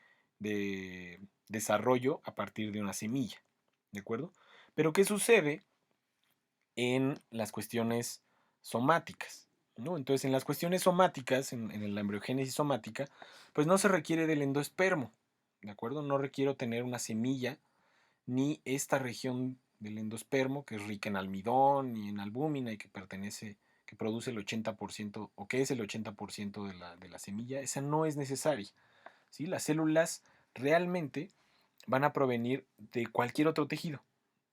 desarrollo a partir de una semilla, ¿de acuerdo? Pero ¿qué sucede en las cuestiones somáticas, ¿no? Entonces, en las cuestiones somáticas, en la embriogénesis somática, pues no se requiere del endospermo, ¿de acuerdo? No requiero tener una semilla ni esta región del endospermo que es rica en almidón y en albúmina y que produce el 80% o que es el 80% de la semilla, esa no es necesaria, ¿sí? Las células realmente van a provenir de cualquier otro tejido,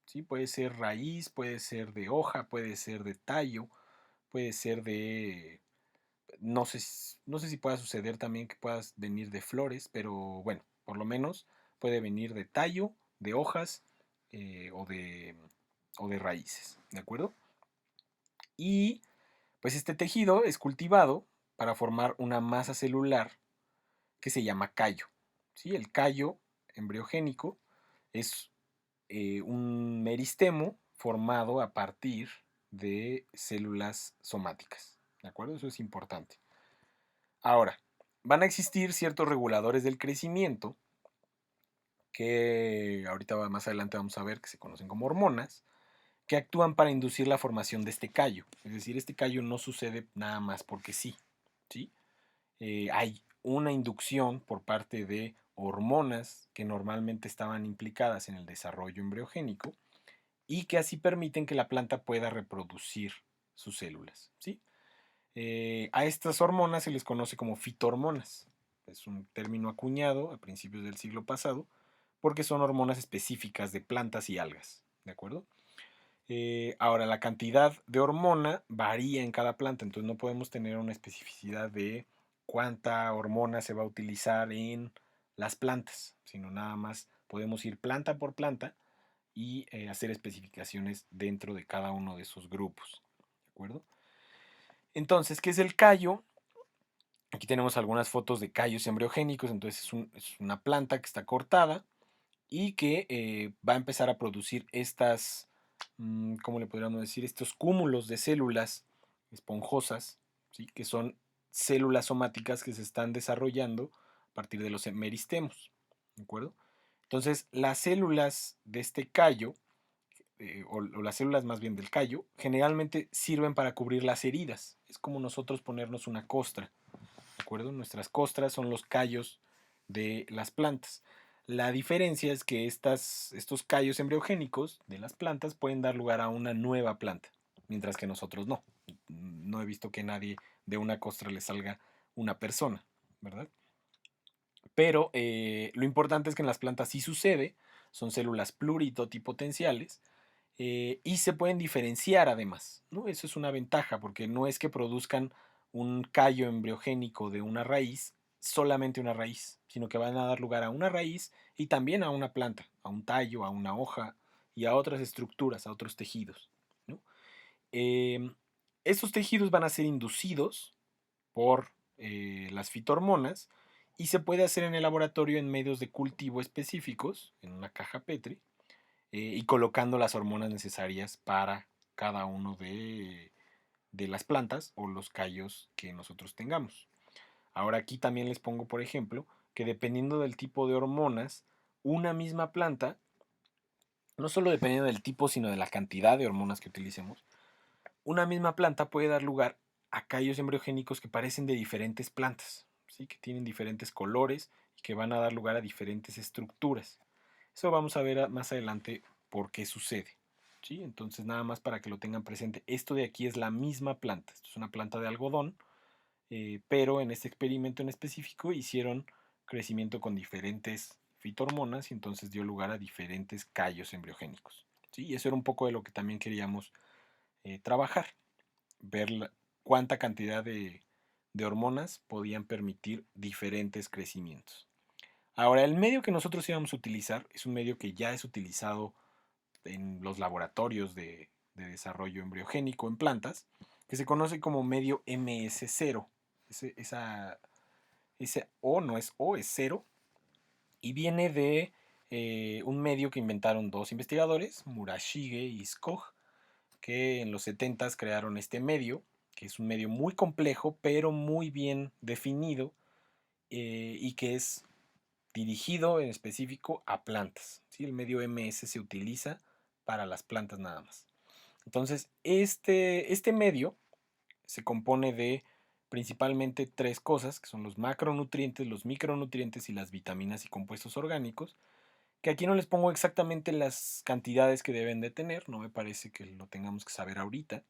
¿sí? Puede ser raíz, puede ser de hoja, puede ser de tallo, puede ser de... No sé si pueda suceder también que puedas venir de flores, pero bueno, por lo menos puede venir de tallo, de hojas o de raíces, ¿de acuerdo? Y pues este tejido es cultivado para formar una masa celular que se llama callo, ¿sí? El callo embriogénico es un meristemo formado a partir de células somáticas. ¿De acuerdo? Eso es importante. Ahora, van a existir ciertos reguladores del crecimiento que ahorita más adelante vamos a ver que se conocen como hormonas, que actúan para inducir la formación de este callo. Es decir, este callo no sucede nada más porque sí. ¿Sí? Hay una inducción por parte de hormonas que normalmente estaban implicadas en el desarrollo embriogénico y que así permiten que la planta pueda reproducir sus células, ¿sí? A estas hormonas se les conoce como fitohormonas. Es un término acuñado a principios del siglo pasado porque son hormonas específicas de plantas y algas, ¿de acuerdo? Ahora, la cantidad de hormona varía en cada planta, entonces no podemos tener una especificidad de cuánta hormona se va a utilizar en las plantas, sino nada más podemos ir planta por planta y hacer especificaciones dentro de cada uno de esos grupos. ¿De acuerdo? Entonces, ¿qué es el callo? Aquí tenemos algunas fotos de callos embriogénicos, entonces es una planta que está cortada y que va a empezar a producir estas, ¿cómo le podríamos decir? Estos cúmulos de células esponjosas, ¿sí? Que son células somáticas que se están desarrollando a partir de los meristemos, ¿de acuerdo? Entonces, las células de este callo, o las células más bien del callo, generalmente sirven para cubrir las heridas. Es como nosotros ponernos una costra, ¿de acuerdo? Nuestras costras son los callos de las plantas. La diferencia es que estos callos embriogénicos de las plantas pueden dar lugar a una nueva planta, mientras que nosotros no. No he visto que nadie de una costra le salga una persona, ¿verdad? Pero lo importante es que en las plantas sí sucede, son células pluritotipotenciales y se pueden diferenciar además, ¿no? Eso es una ventaja porque no es que produzcan un callo embriogénico de una raíz, solamente una raíz, sino que van a dar lugar a una raíz y también a una planta, a un tallo, a una hoja y a otras estructuras, a otros tejidos, ¿no? Eh, Estos tejidos van a ser inducidos por las fitohormonas y se puede hacer en el laboratorio en medios de cultivo específicos, en una caja Petri, y colocando las hormonas necesarias para cada uno de las plantas o los callos que nosotros tengamos. Ahora aquí también les pongo, por ejemplo, que dependiendo del tipo de hormonas, una misma planta, no solo dependiendo del tipo, sino de la cantidad de hormonas que utilicemos, una misma planta puede dar lugar a callos embriogénicos que parecen de diferentes plantas, ¿sí? Que tienen diferentes colores y que van a dar lugar a diferentes estructuras. Eso vamos a ver más adelante por qué sucede. ¿Sí? Entonces, nada más para que lo tengan presente, esto de aquí es la misma planta. Esto es una planta de algodón, pero en este experimento en específico hicieron crecimiento con diferentes fitohormonas y entonces dio lugar a diferentes callos embriogénicos. ¿Sí? Y eso era un poco de lo que también queríamos trabajar, ver cuánta cantidad de hormonas podían permitir diferentes crecimientos. Ahora, el medio que nosotros íbamos a utilizar es un medio que ya es utilizado en los laboratorios de desarrollo embriogénico en plantas, que se conoce como medio MS0. Ese O no es O, es cero, y viene de un medio que inventaron dos investigadores, Murashige y Skog, que en los 70 crearon este medio, que es un medio muy complejo, pero muy bien definido, y que es dirigido en específico a plantas. ¿Sí? El medio MS se utiliza para las plantas nada más. Entonces, este medio se compone de principalmente tres cosas, que son los macronutrientes, los micronutrientes y las vitaminas y compuestos orgánicos, que aquí no les pongo exactamente las cantidades que deben de tener, no me parece que lo tengamos que saber ahorita,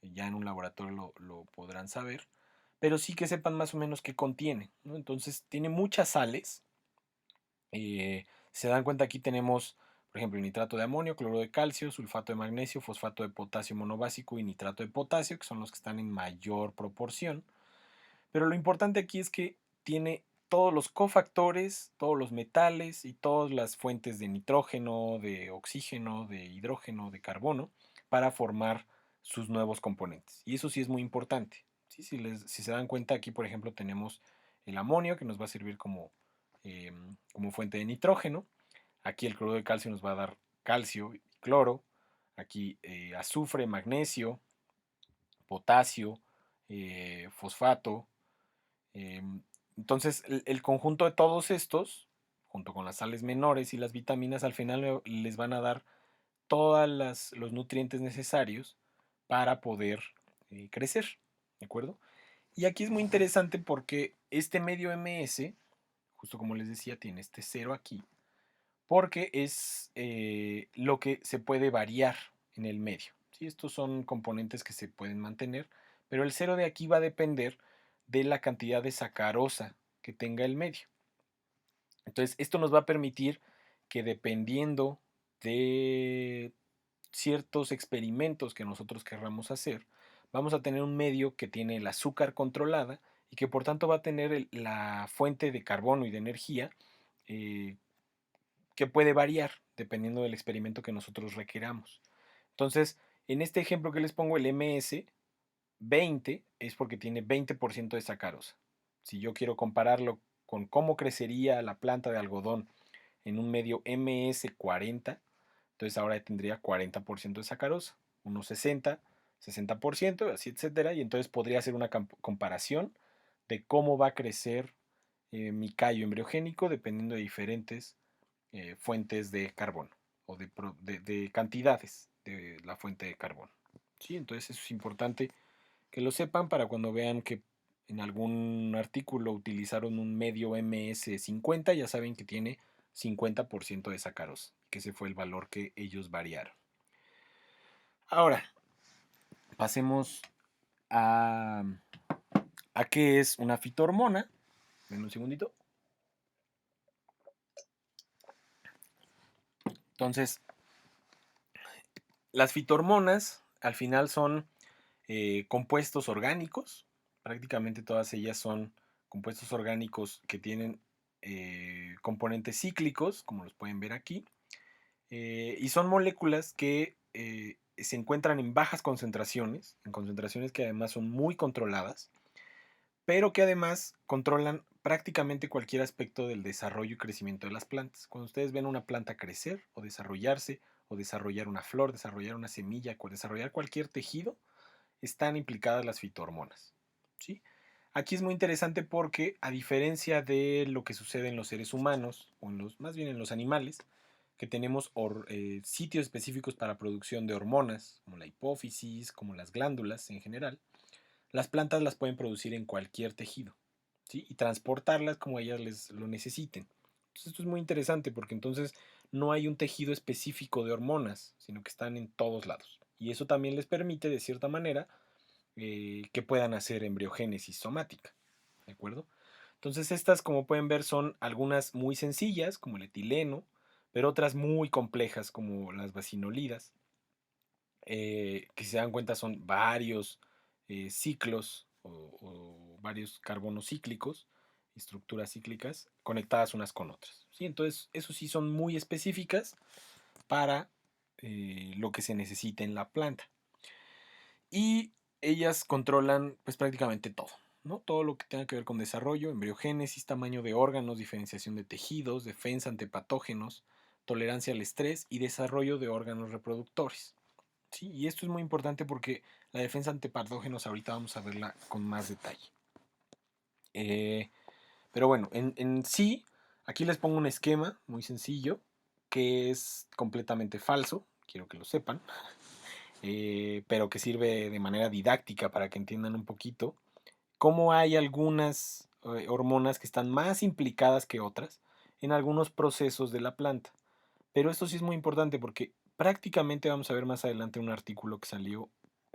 ya en un laboratorio lo podrán saber, pero sí que sepan más o menos qué contiene, ¿no? Entonces tiene muchas sales, se dan cuenta aquí tenemos, por ejemplo, nitrato de amonio, cloruro de calcio, sulfato de magnesio, fosfato de potasio monobásico y nitrato de potasio, que son los que están en mayor proporción. Pero lo importante aquí es que tiene todos los cofactores, todos los metales y todas las fuentes de nitrógeno, de oxígeno, de hidrógeno, de carbono, para formar sus nuevos componentes. Y eso sí es muy importante. ¿Sí? Si se dan cuenta, aquí por ejemplo tenemos el amonio que nos va a servir como fuente de nitrógeno. Aquí el cloruro de calcio nos va a dar calcio y cloro. Aquí azufre, magnesio, potasio, fosfato. Entonces, el conjunto de todos estos, junto con las sales menores y las vitaminas, al final les van a dar todos los nutrientes necesarios para poder crecer. ¿De acuerdo? Y aquí es muy interesante porque este medio MS, justo como les decía, tiene este cero aquí, porque es lo que se puede variar en el medio. ¿Sí? Estos son componentes que se pueden mantener, pero el cero de aquí va a depender de la cantidad de sacarosa que tenga el medio. Entonces, esto nos va a permitir que dependiendo de ciertos experimentos que nosotros querramos hacer, vamos a tener un medio que tiene el azúcar controlada y que por tanto va a tener la fuente de carbono y de energía eh, que puede variar dependiendo del experimento que nosotros requeramos. Entonces, en este ejemplo que les pongo, el MS-20 es porque tiene 20% de sacarosa. Si yo quiero compararlo con cómo crecería la planta de algodón en un medio MS-40, entonces ahora tendría 40% de sacarosa, unos 60%, así etcétera, y entonces podría hacer una comparación de cómo va a crecer mi callo embriogénico dependiendo de diferentes fuentes de carbono o de cantidades de la fuente de carbono. ¿Sí? Entonces eso es importante que lo sepan para cuando vean que en algún artículo utilizaron un medio MS-50, ya saben que tiene 50% de sacarosa, que ese fue el valor que ellos variaron. Ahora, pasemos a, a qué es una fitohormona. Ven un segundito. Entonces, las fitohormonas al final son compuestos orgánicos. Prácticamente todas ellas son compuestos orgánicos que tienen componentes cíclicos, como los pueden ver aquí. Y son moléculas que se encuentran en bajas concentraciones, en concentraciones que además son muy controladas, pero que además controlan prácticamente cualquier aspecto del desarrollo y crecimiento de las plantas. Cuando ustedes ven una planta crecer o desarrollarse, o desarrollar una flor, desarrollar una semilla, o desarrollar cualquier tejido, están implicadas las fitohormonas. ¿Sí? Aquí es muy interesante porque, a diferencia de lo que sucede en los seres humanos, o más bien en los animales, que tenemos sitios específicos para producción de hormonas, como la hipófisis, como las glándulas en general, las plantas las pueden producir en cualquier tejido, ¿sí? Y transportarlas como ellas lo necesiten. Entonces, esto es muy interesante porque entonces no hay un tejido específico de hormonas, sino que están en todos lados. Y eso también les permite, de cierta manera, que puedan hacer embriogénesis somática. ¿De acuerdo? Entonces estas, como pueden ver, son algunas muy sencillas, como el etileno, pero otras muy complejas, como las vacinolidas, que si se dan cuenta son varios ciclos o varios carbonos cíclicos, estructuras cíclicas, conectadas unas con otras. ¿Sí? Entonces, eso sí son muy específicas para lo que se necesita en la planta. Y ellas controlan pues prácticamente todo, ¿no? Todo lo que tenga que ver con desarrollo, embriogénesis, tamaño de órganos, diferenciación de tejidos, defensa ante patógenos, tolerancia al estrés y desarrollo de órganos reproductores. ¿Sí? Y esto es muy importante porque la defensa ante patógenos ahorita vamos a verla con más detalle. Pero bueno, en sí, aquí les pongo un esquema muy sencillo que es completamente falso, quiero que lo sepan. Pero que sirve de manera didáctica para que entiendan un poquito cómo hay algunas hormonas que están más implicadas que otras en algunos procesos de la planta. Pero esto sí es muy importante porque prácticamente vamos a ver más adelante un artículo que salió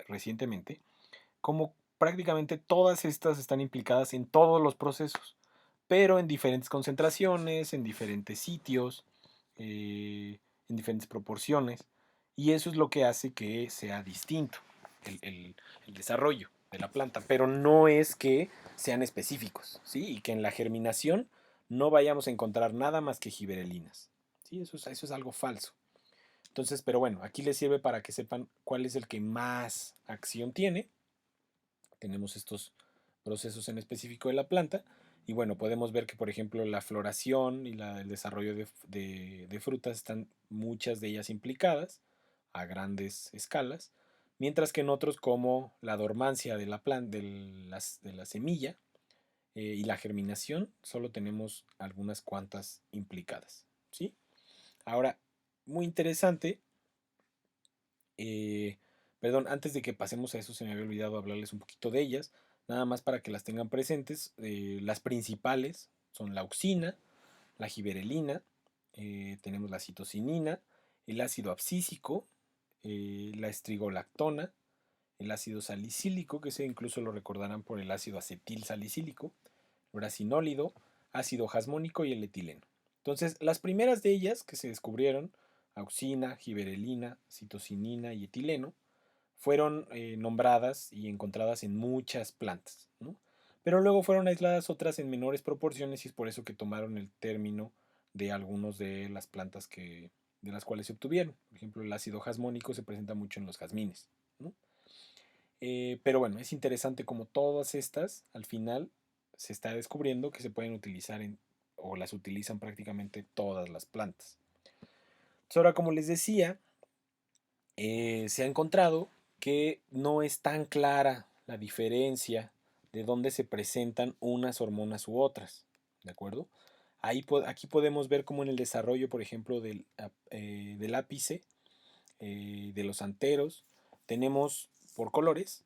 recientemente, cómo prácticamente todas estas están implicadas en todos los procesos, pero en diferentes concentraciones, en diferentes sitios, en diferentes proporciones, y eso es lo que hace que sea distinto el desarrollo de la planta, pero no es que sean específicos, ¿sí? Y que en la germinación no vayamos a encontrar nada más que giberelinas, ¿sí? Eso es algo falso. Entonces, pero bueno, aquí les sirve para que sepan cuál es el que más acción tiene. Tenemos estos procesos en específico de la planta. Y bueno, podemos ver que, por ejemplo, la floración y el desarrollo de frutas están muchas de ellas implicadas a grandes escalas, mientras que en otros como la dormancia de la planta, de la semilla y la germinación, solo tenemos algunas cuantas implicadas. ¿Sí? Ahora, muy interesante, eh, perdón, antes de que pasemos a eso, se me había olvidado hablarles un poquito de ellas, nada más para que las tengan presentes. Las principales son la auxina, la giberelina, tenemos la citocinina, el ácido abscísico, la estrigolactona, el ácido salicílico, que ese incluso lo recordarán por el ácido acetil salicílico, el bracinólido, ácido jasmónico y el etileno. Entonces, las primeras de ellas que se descubrieron auxina, giberelina, citocinina y etileno, fueron nombradas y encontradas en muchas plantas, ¿no? Pero luego fueron aisladas otras en menores proporciones y es por eso que tomaron el término de algunas de las plantas de las cuales se obtuvieron. Por ejemplo, el ácido jasmónico se presenta mucho en los jazmines, ¿no? Pero bueno, es interesante como todas estas, al final, se está descubriendo que se pueden utilizar o las utilizan prácticamente todas las plantas. Entonces, ahora, como les decía, se ha encontrado que no es tan clara la diferencia de dónde se presentan unas hormonas u otras, ¿de acuerdo? Aquí podemos ver como en el desarrollo, por ejemplo, del ápice, de los anteros, tenemos por colores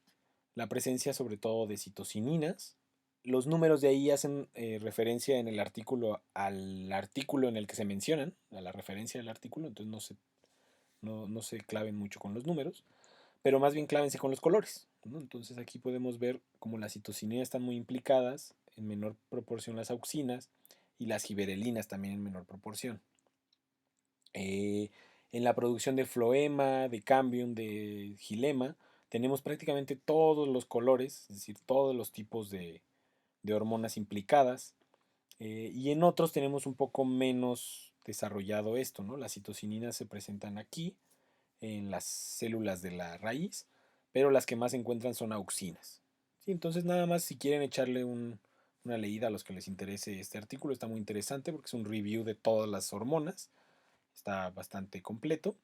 la presencia sobre todo de citocininas. Los números de ahí hacen referencia en el artículo al artículo en el que se mencionan, a la referencia del artículo, entonces no se claven mucho con los números, pero más bien clávense con los colores, ¿no? Entonces aquí podemos ver como las citocininas están muy implicadas, en menor proporción las auxinas y las giberelinas también en menor proporción. En la producción de floema, de cambium, de gilema, tenemos prácticamente todos los colores, es decir, todos los tipos de hormonas implicadas. Y en otros tenemos un poco menos desarrollado esto, ¿no? Las citocininas se presentan aquí, en las células de la raíz, pero las que más se encuentran son auxinas. ¿Sí? Entonces nada más si quieren echarle una leída a los que les interese este artículo, está muy interesante porque es un review de todas las hormonas, está bastante completo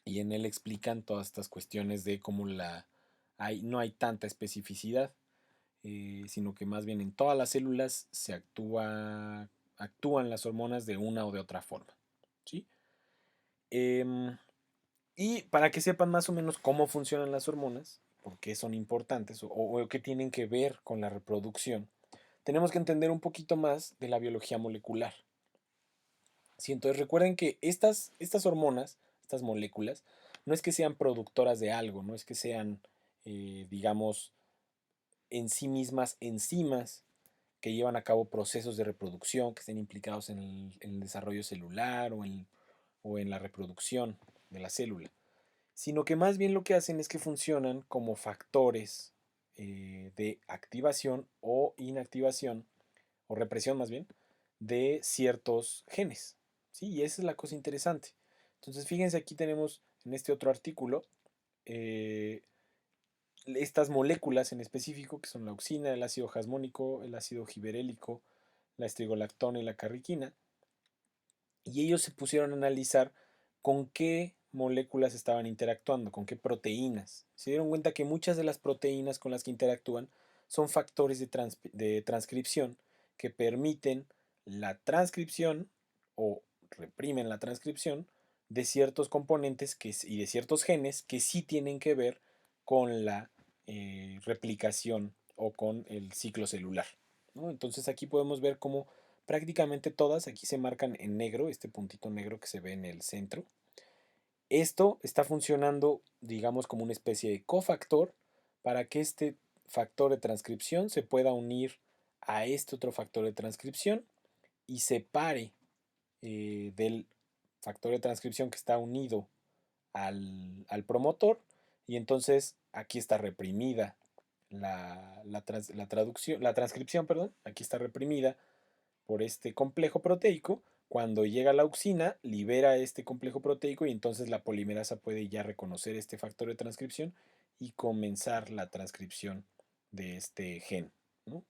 y en él explican todas estas cuestiones de cómo no hay tanta especificidad, sino que más bien en todas las células actúan las hormonas de una o de otra forma. ¿Sí? Y para que sepan más o menos cómo funcionan las hormonas, por qué son importantes o qué tienen que ver con la reproducción, tenemos que entender un poquito más de la biología molecular. ¿Sí? Entonces recuerden que estas hormonas, estas moléculas, no es que sean productoras de algo, no es que sean, digamos, en sí mismas enzimas que llevan a cabo procesos de reproducción, que estén implicados en el desarrollo celular o en la reproducción de la célula, sino que más bien lo que hacen es que funcionan como factores de activación o inactivación, o represión más bien, de ciertos genes. ¿Sí? Y esa es la cosa interesante. Entonces, fíjense, aquí tenemos en este otro artículo eh, estas moléculas en específico, que son la auxina, el ácido jasmónico, el ácido giberélico, la estrigolactona y la carriquina, y ellos se pusieron a analizar con qué moléculas estaban interactuando, con qué proteínas. Se dieron cuenta que muchas de las proteínas con las que interactúan son factores de transcripción que permiten la transcripción o reprimen la transcripción de ciertos componentes y de ciertos genes que sí tienen que ver con la replicación o con el ciclo celular, ¿no? Entonces aquí podemos ver cómo prácticamente todas, aquí se marcan en negro, este puntito negro que se ve en el centro. Esto está funcionando, digamos, como una especie de cofactor para que este factor de transcripción se pueda unir a este otro factor de transcripción y separe del factor de transcripción que está unido al promotor, y entonces aquí está reprimida la transcripción, perdón, aquí está reprimida por este complejo proteico. Cuando llega la auxina, libera este complejo proteico y entonces la polimerasa puede ya reconocer este factor de transcripción y comenzar la transcripción de este gen, ¿no?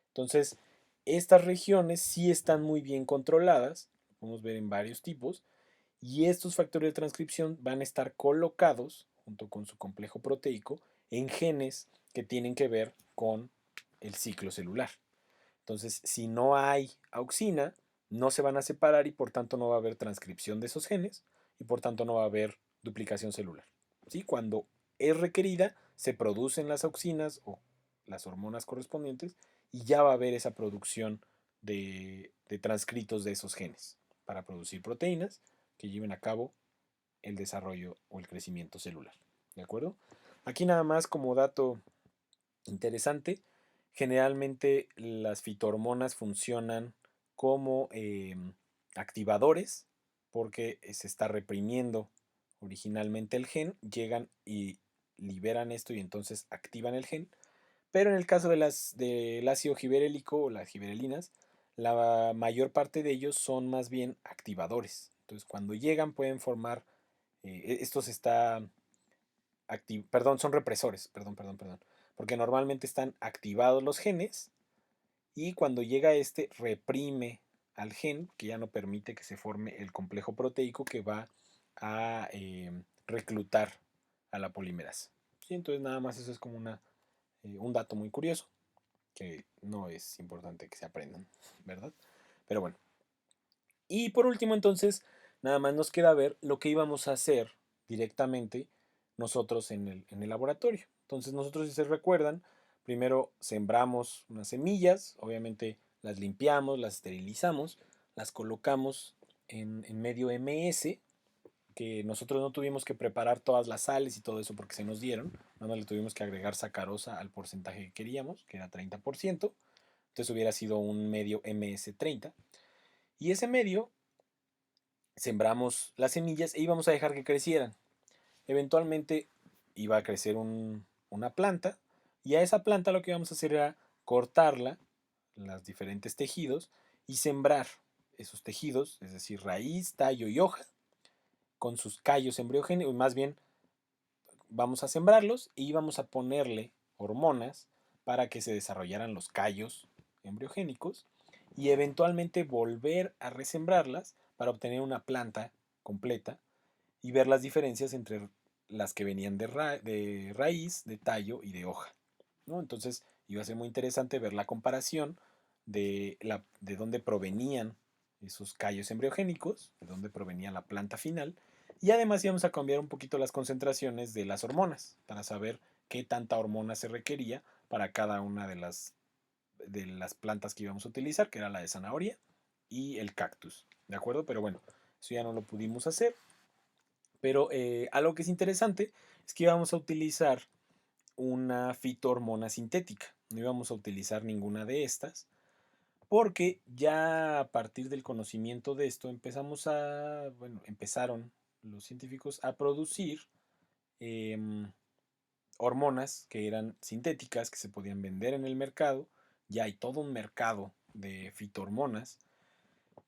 Entonces, estas regiones sí están muy bien controladas, lo podemos ver en varios tipos, y estos factores de transcripción van a estar colocados, junto con su complejo proteico, en genes que tienen que ver con el ciclo celular. Entonces, si no hay auxina, no se van a separar y por tanto no va a haber transcripción de esos genes y por tanto no va a haber duplicación celular. ¿Sí? Cuando es requerida, se producen las auxinas o las hormonas correspondientes y ya va a haber esa producción de transcritos de esos genes para producir proteínas que lleven a cabo el desarrollo o el crecimiento celular. ¿De acuerdo? Aquí nada más como dato interesante, generalmente las fitohormonas funcionan como activadores porque se está reprimiendo originalmente el gen, llegan y liberan esto y entonces activan el gen. Pero en el caso del ácido giberélico o las giberelinas, la mayor parte de ellos son más bien activadores. Entonces, cuando llegan pueden formar, estos perdón, son represores, perdón, porque normalmente están activados los genes y cuando llega este reprime al gen que ya no permite que se forme el complejo proteico que va a reclutar a la polimerasa. ¿Sí? Entonces nada más eso es como un dato muy curioso que no es importante que se aprendan, ¿verdad? Pero bueno. Y por último entonces nada más nos queda ver lo que íbamos a hacer directamente nosotros en el laboratorio. Entonces nosotros, si se recuerdan, primero sembramos unas semillas, obviamente las limpiamos, las esterilizamos, las colocamos en medio MS, que nosotros no tuvimos que preparar todas las sales y todo eso porque se nos dieron, nada más le tuvimos que agregar sacarosa al porcentaje que queríamos, que era 30%, entonces hubiera sido un medio MS30, y ese medio sembramos las semillas e íbamos a dejar que crecieran. Eventualmente iba a crecer una planta y a esa planta lo que íbamos a hacer era cortarla, los diferentes tejidos, y sembrar esos tejidos, es decir, raíz, tallo y hoja, con sus callos embriogénicos, más bien vamos a sembrarlos y vamos a ponerle hormonas para que se desarrollaran los callos embriogénicos y eventualmente volver a resembrarlas para obtener una planta completa y ver las diferencias entre las que venían de raíz, de tallo y de hoja, ¿no? Entonces iba a ser muy interesante ver la comparación de dónde provenían esos callos embriogénicos, de dónde provenía la planta final, y además íbamos a cambiar un poquito las concentraciones de las hormonas para saber qué tanta hormona se requería para cada una de las plantas que íbamos a utilizar, que era la de zanahoria y el cactus, ¿de acuerdo? Pero bueno, eso ya no lo pudimos hacer. Pero algo que es interesante es que íbamos a utilizar una fitohormona sintética. No íbamos a utilizar ninguna de estas porque ya a partir del conocimiento de esto empezaron los científicos a producir em, hormonas que eran sintéticas, que se podían vender en el mercado. Ya hay todo un mercado de fitohormonas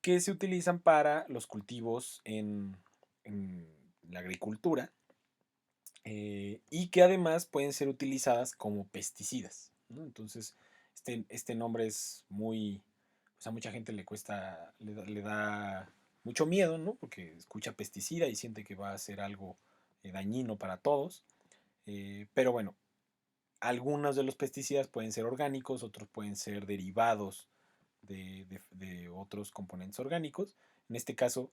que se utilizan para los cultivos en la agricultura, y que además pueden ser utilizadas como pesticidas, ¿no? Entonces, este nombre es muy, pues a mucha gente le cuesta, le da mucho miedo, ¿no? Porque escucha pesticida y siente que va a ser algo dañino para todos. Pero bueno, algunos de los pesticidas pueden ser orgánicos, otros pueden ser derivados de otros componentes orgánicos. En este caso,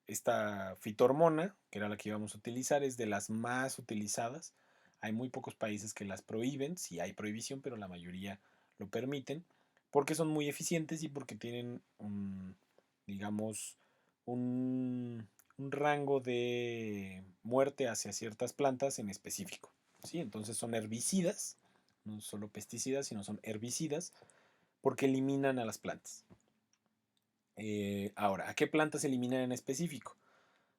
esta fitohormona, que era la que íbamos a utilizar, es de las más utilizadas. Hay muy pocos países que las prohíben, sí hay prohibición, pero la mayoría lo permiten, porque son muy eficientes y porque tienen digamos, un rango de muerte hacia ciertas plantas en específico, ¿sí? Entonces son herbicidas, no solo pesticidas, sino son herbicidas porque eliminan a las plantas. Ahora, ¿a qué plantas se eliminan en específico?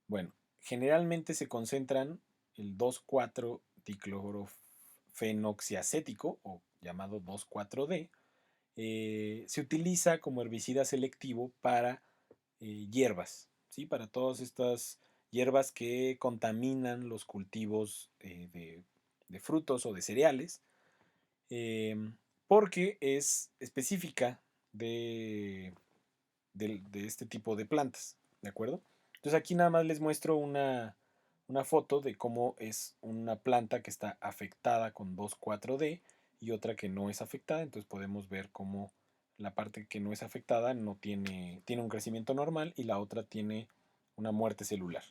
Bueno, generalmente se concentran el 2,4-diclorofenoxiacético, o llamado 2,4-D. Se utiliza como herbicida selectivo para hierbas, ¿sí? Para todas estas hierbas que contaminan los cultivos de frutos o de cereales, porque es específica de, de este tipo de plantas, ¿de acuerdo? Entonces aquí nada más les muestro una foto de cómo es una planta que está afectada con 2,4-D y otra que no es afectada, entonces podemos ver cómo la parte que no es afectada no tiene un crecimiento normal y la otra tiene una muerte celular.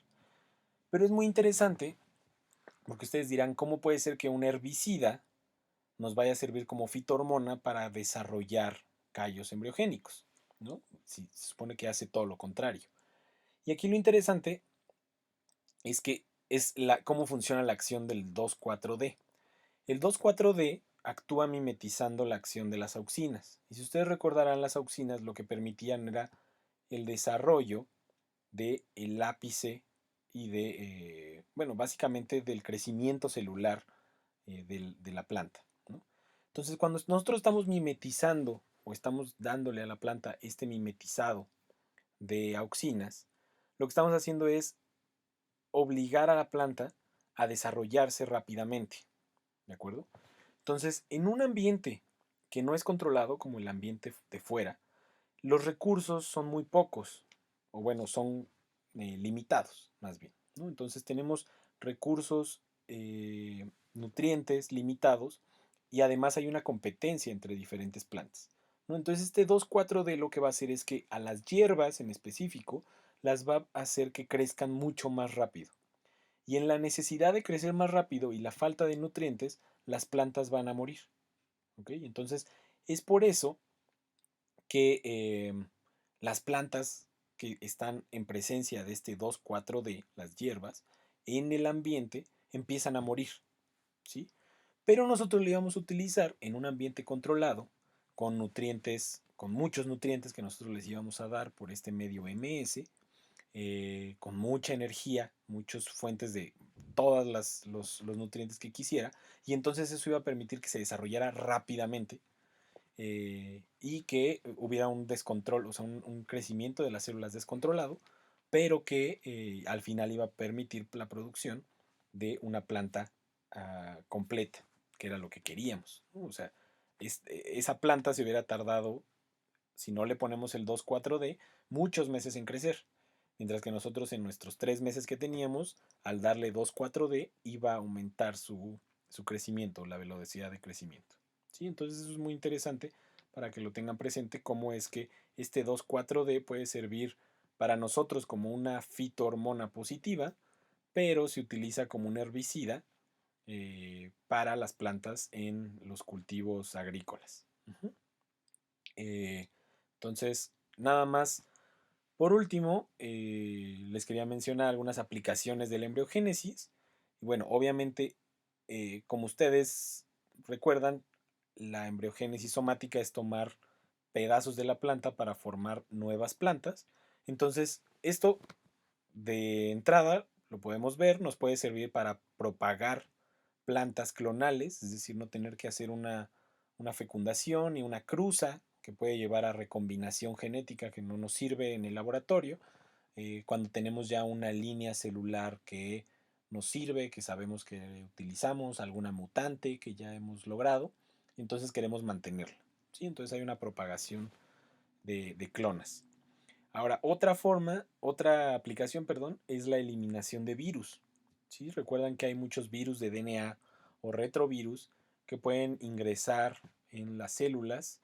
Pero es muy interesante porque ustedes dirán, ¿cómo puede ser que un herbicida nos vaya a servir como fitohormona para desarrollar callos embriogénicos, ¿no? Si se supone que hace todo lo contrario. Y aquí lo interesante es que es cómo funciona la acción del 2,4-D. El 2,4-D actúa mimetizando la acción de las auxinas. Y si ustedes recordarán, las auxinas lo que permitían era el desarrollo del ápice y bueno, básicamente del crecimiento celular de la planta, ¿no? Entonces, cuando nosotros estamos mimetizando o estamos dándole a la planta este mimetizado de auxinas, lo que estamos haciendo es obligar a la planta a desarrollarse rápidamente, ¿de acuerdo? Entonces, en un ambiente que no es controlado, como el ambiente de fuera, los recursos son muy pocos, o bueno, son limitados, más bien, ¿no? Entonces tenemos recursos, nutrientes limitados, y además hay una competencia entre diferentes plantas, ¿no? Entonces este 2,4-D lo que va a hacer es que a las hierbas en específico las va a hacer que crezcan mucho más rápido. Y en la necesidad de crecer más rápido y la falta de nutrientes, las plantas van a morir. ¿Ok? Entonces, es por eso que las plantas que están en presencia de este 2,4-D, las hierbas, en el ambiente empiezan a morir. ¿Sí? Pero nosotros lo íbamos a utilizar en un ambiente controlado, con nutrientes, con muchos nutrientes que nosotros les íbamos a dar por este medio MS, con mucha energía, muchas fuentes de todos los nutrientes que quisiera, y entonces eso iba a permitir que se desarrollara rápidamente, y que hubiera un descontrol, o sea, un crecimiento de las células descontrolado, pero que al final iba a permitir la producción de una planta completa, que era lo que queríamos, ¿no? O sea, esa planta se hubiera tardado, si no le ponemos el 2,4-D, muchos meses en crecer. Mientras que nosotros en nuestros 3 meses que teníamos, al darle 2,4-D, iba a aumentar su crecimiento, la velocidad de crecimiento. ¿Sí? Entonces eso es muy interesante para que lo tengan presente, cómo es que este 2,4-D puede servir para nosotros como una fitohormona positiva, pero se utiliza como un herbicida para las plantas en los cultivos agrícolas. Uh-huh. Entonces, nada más. Por último, les quería mencionar algunas aplicaciones del embriogénesis. Y bueno, obviamente, como ustedes recuerdan, la embriogénesis somática es tomar pedazos de la planta para formar nuevas plantas. Entonces, esto de entrada lo podemos ver, nos puede servir para propagar plantas clonales, es decir, no tener que hacer una fecundación y una cruza que puede llevar a recombinación genética que no nos sirve en el laboratorio, cuando tenemos ya una línea celular que nos sirve, que sabemos que utilizamos, alguna mutante que ya hemos logrado, entonces queremos mantenerla. ¿Sí? Entonces hay una propagación de clonas. Ahora, otra aplicación, perdón, es la eliminación de virus. ¿Sí? Recuerdan que hay muchos virus de DNA o retrovirus que pueden ingresar en las células,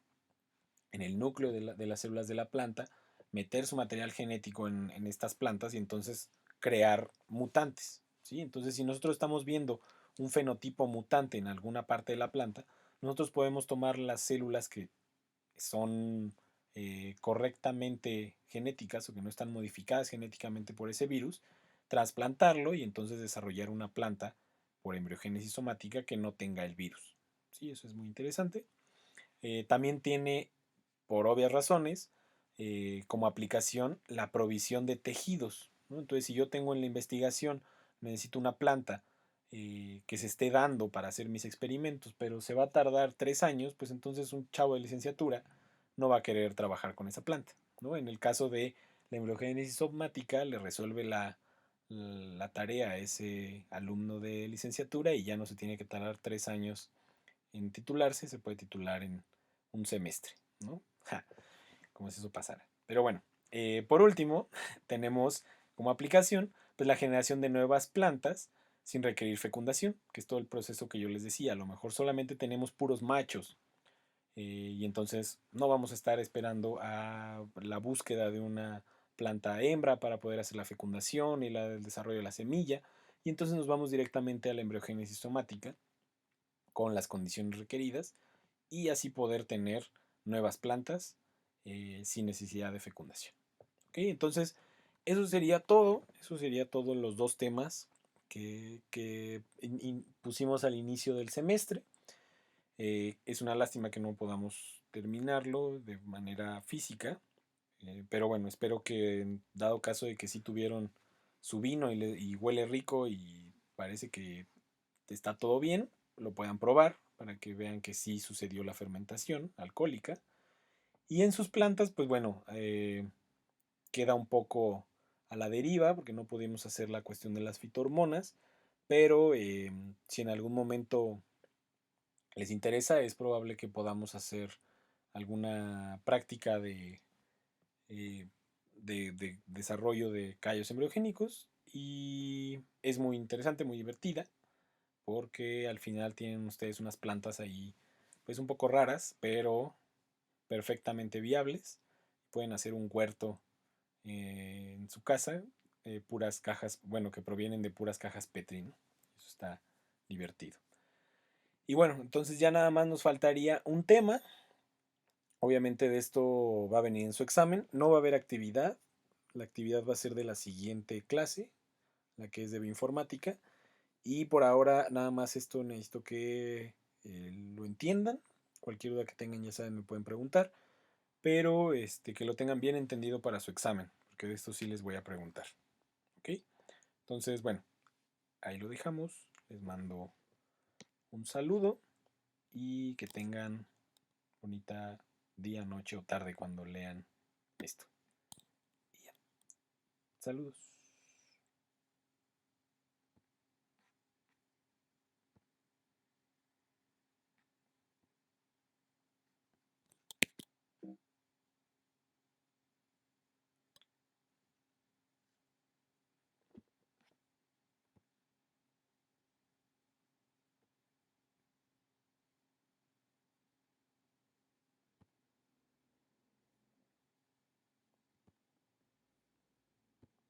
en el núcleo de las células de la planta, meter su material genético en estas plantas y entonces crear mutantes. ¿Sí? Entonces, si nosotros estamos viendo un fenotipo mutante en alguna parte de la planta, nosotros podemos tomar las células que son correctamente genéticas o que no están modificadas genéticamente por ese virus, trasplantarlo y entonces desarrollar una planta por embriogénesis somática que no tenga el virus. Sí, eso es muy interesante. También tiene, por obvias razones, como aplicación la provisión de tejidos, ¿no? Entonces, si yo tengo en la investigación, necesito una planta que se esté dando para hacer mis experimentos, pero se va a tardar 3 años, pues entonces un chavo de licenciatura no va a querer trabajar con esa planta, ¿no? En el caso de la embriogénesis somática, le resuelve la tarea a ese alumno de licenciatura y ya no se tiene que tardar 3 años en titularse, se puede titular en un semestre, ¿no? Ja, como si eso pasara. Pero bueno, por último, tenemos como aplicación pues la generación de nuevas plantas sin requerir fecundación, que es todo el proceso que yo les decía. A lo mejor solamente tenemos puros machos, y entonces no vamos a estar esperando a la búsqueda de una planta hembra para poder hacer la fecundación y el desarrollo de la semilla, y entonces nos vamos directamente a la embriogénesis somática con las condiciones requeridas y así poder tener nuevas plantas sin necesidad de fecundación. ¿Okay? Entonces, eso sería todo los dos temas que pusimos al inicio del semestre. Es una lástima que no podamos terminarlo de manera física, Pero bueno, espero que en dado caso de que sí tuvieron su vino y huele rico y parece que está todo bien, lo puedan probar para que vean que sí sucedió la fermentación alcohólica. Y en sus plantas, pues bueno, queda un poco a la deriva porque no pudimos hacer la cuestión de las fitohormonas, pero si en algún momento les interesa, es probable que podamos hacer alguna práctica eh, de desarrollo de callos embriogénicos y es muy interesante, muy divertida porque al final tienen ustedes unas plantas ahí pues un poco raras, pero perfectamente viables. Pueden hacer un huerto en su casa, puras cajas, bueno, que provienen de puras cajas Petri, ¿no? Eso está divertido. Y bueno, entonces ya nada más nos faltaría un tema. Obviamente de esto va a venir en su examen. No va a haber actividad. La actividad va a ser de la siguiente clase, la que es de bioinformática. Y por ahora nada más esto necesito que lo entiendan. Cualquier duda que tengan ya saben me pueden preguntar. Pero que lo tengan bien entendido para su examen. Porque de esto sí les voy a preguntar. ¿Ok? Entonces, bueno, ahí lo dejamos. Les mando un saludo y que tengan bonita día, noche o tarde cuando lean esto. Y ya. Saludos.